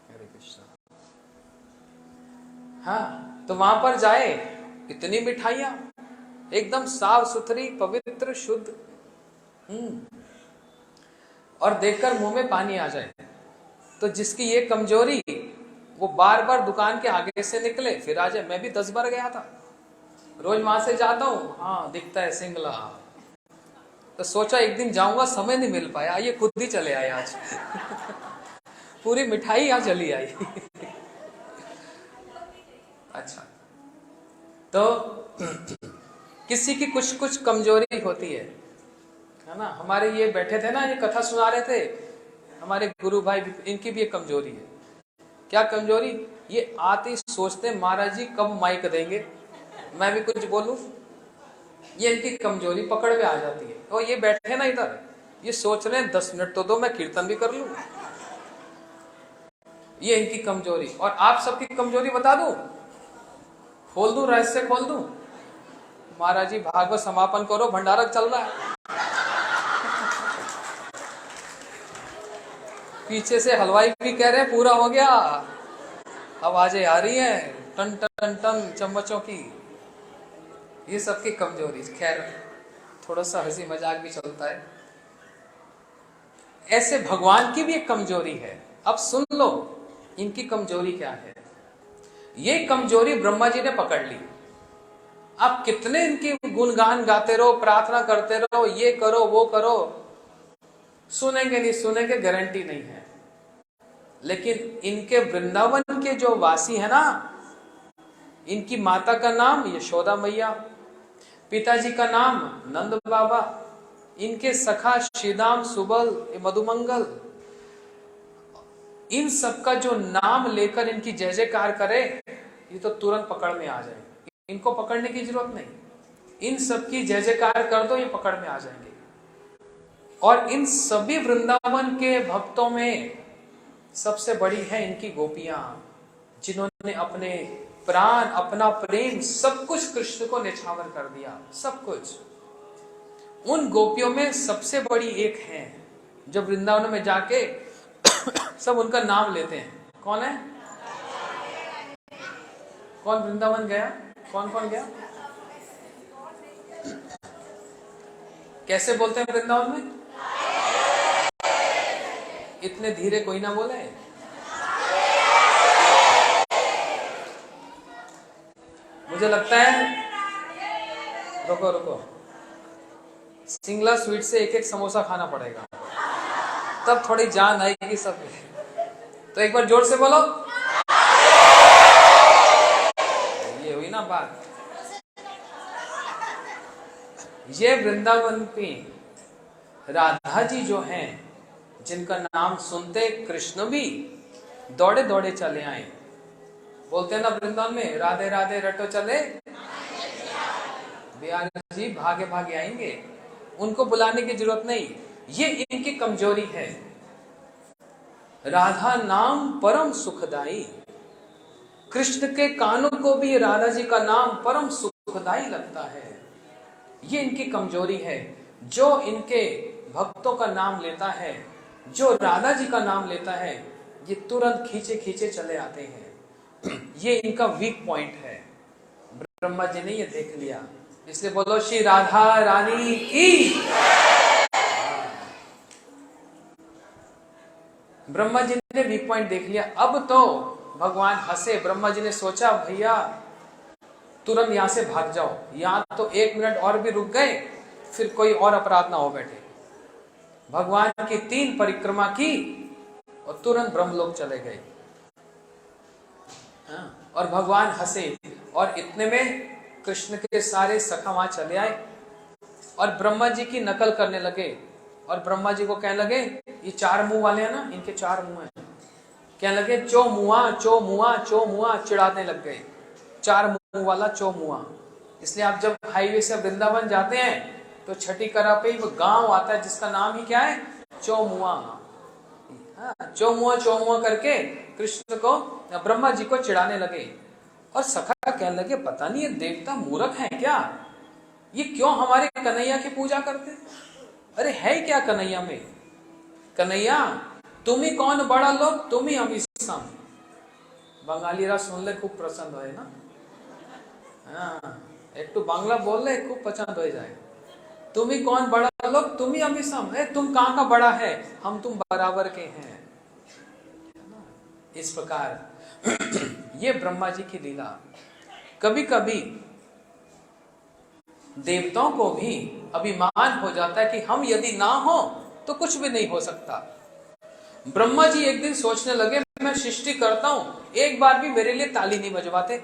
हरे कृष्णा। हाँ, तो वहां पर जाए, इतनी मिठाइयां एकदम साफ सुथरी, पवित्र, शुद्ध, और देखकर मुंह में पानी आ जाए। तो जिसकी ये कमजोरी, वो बार बार दुकान के आगे से निकले फिर आ जाए। मैं भी 10 बार गया था, रोज वहां से जाता हूँ। हाँ, दिखता है सिंगला, तो सोचा एक दिन जाऊंगा, समय नहीं मिल पाया, ये खुद ही चले आए आज। पूरी मिठाई यहाँ चली आई। अच्छा, तो किसी की कुछ कुछ कमजोरी होती है ना। हमारे ये बैठे थे ना, ये कथा सुना रहे थे, हमारे गुरु भाई, इनकी भी एक कमजोरी है। क्या कमजोरी? ये आते ही सोचते महाराज जी कब माइक देंगे, मैं भी कुछ बोलूं। ये इनकी कमजोरी पकड़ में आ जाती है। और ये बैठे ना इधर, ये सोच रहे हैं 10 मिनट तो दो, मैं कीर्तन भी कर लूं। ये इनकी कमजोरी। और आप सबकी कमजोरी बता दूं, खोल दूं, रहस्य खोल दूं। महाराज जी भागवत समापन करो, भंडारा चल रहा है। पीछे से हलवाई भी कह रहे हैं पूरा हो गया, आवाजें आ रही हैं टन टन टन चम्मचों की। ये सबकी कमजोरी। खैर, थोड़ा सा हंसी मजाक भी चलता है। ऐसे भगवान की भी एक कमजोरी है। अब सुन लो इनकी कमजोरी क्या है। ये कमजोरी ब्रह्मा जी ने पकड़ ली। आप कितने इनकी गुणगान गाते रहो, प्रार्थना करते रहो, ये करो वो करो, सुनेंगे नहीं सुनेंगे, गारंटी नहीं है। लेकिन इनके वृंदावन के जो वासी है ना, इनकी माता का नाम यशोदा मैया, पिताजी का नाम नंद बाबा, इनके सखा श्रीदाम, सुबल, मधुमंगल, इन सबका जो नाम लेकर इनकी जय जयकार करे, ये तो तुरंत पकड़ में आ जाए। इनको पकड़ने की जरूरत नहीं, इन सबकी जय जयकार कर दो, ये पकड़ में आ जाएंगे। और इन सभी वृंदावन के भक्तों में सबसे बड़ी है इनकी गोपियां, जिन्होंने अपने प्राण, अपना प्रेम, सब कुछ कृष्ण को निछावर कर दिया, सब कुछ। उन गोपियों में सबसे बड़ी एक है जो वृंदावन में जाके सब उनका नाम लेते हैं। कौन है? कौन वृंदावन गया? कौन कौन गया? कैसे बोलते हैं वृंदावन में? इतने धीरे कोई ना बोले। मुझे लगता है, रुको रुको, सिंगला स्वीट से एक एक समोसा खाना पड़ेगा, तब थोड़ी जान आएगी सब में। तो एक बार जोर से बोलो। ये हुई ना बात। ये वृंदावन की राधा जी जो हैं, जिनका नाम सुनते कृष्ण भी दौड़े दौड़े चले आए। बोलते हैं ना वृंदावन में, राधे राधे रटो चले, बिहारी जी भागे भागे आएंगे, उनको बुलाने की जरूरत नहीं। ये इनकी कमजोरी है। राधा नाम परम सुखदाई, कृष्ण के कानों को भी राधा जी का नाम परम सुखदाई लगता है। ये इनकी कमजोरी है। जो इनके भक्तों का नाम लेता है, जो राधा जी का नाम लेता है, ये तुरंत खींचे खींचे चले आते हैं। ये इनका वीक पॉइंट है। ब्रह्मा जी ने ये देख लिया, इसलिए बोलो श्री राधा रानी की। ब्रह्मा जी ने वीक पॉइंट देख लिया। अब तो भगवान हंसे। ब्रह्मा जी ने सोचा भैया तुरंत यहां से भाग जाओ, यहां तो 1 मिनट और भी रुक गए फिर कोई और अपराध ना हो बैठे। भगवान की 3 परिक्रमा की और तुरंत ब्रह्मलोक चले गए। और भगवान हंसे और इतने में कृष्ण के सारे सखा वहां चले आए और ब्रह्मा जी की नकल करने लगे। और ब्रह्मा जी को कहने लगे ये 4 मुंह वाले हैं ना, इनके 4 मुंह हैं। कहने लगे चो मुआ चो मुआ चो मुआ, चिढ़ाने लग गए 4 मुंह वाला चो मुआ। इसलिए आप जब हाईवे से वृंदावन जाते हैं तो छठी करा पे वो गांव आता है जिसका नाम ही क्या है, चौमुआ। चौमुआ करके कृष्ण को ब्रह्मा जी को चिढ़ाने लगे। और सखा कहने लगे पता नहीं ये देवता मूर्ख है क्या, ये क्यों हमारे कन्हैया की पूजा करते। अरे है क्या कन्हैया में, कन्हैया तुम ही कौन बड़ा लोग, तुम ही हम ही सम। बंगाली रा सुन ले खूब पसंद हो ना। हाँ, एक तो बांग्ला बोल ले खूब पसंद हो जाए। तुम ही कौन बड़ा लोग, तुम ही हम ही सम। तुम कहां का बड़ा है, हम तुम बराबर के हैं। इस प्रकार ये ब्रह्मा जी की लीला। कभी कभी देवताओं को भी अभिमान हो जाता है कि हम यदि ना हो तो कुछ भी नहीं हो सकता। ब्रह्मा जी एक दिन सोचने लगे मैं सृष्टि करता हूं, एक बार भी मेरे लिए ताली नहीं बजवाते।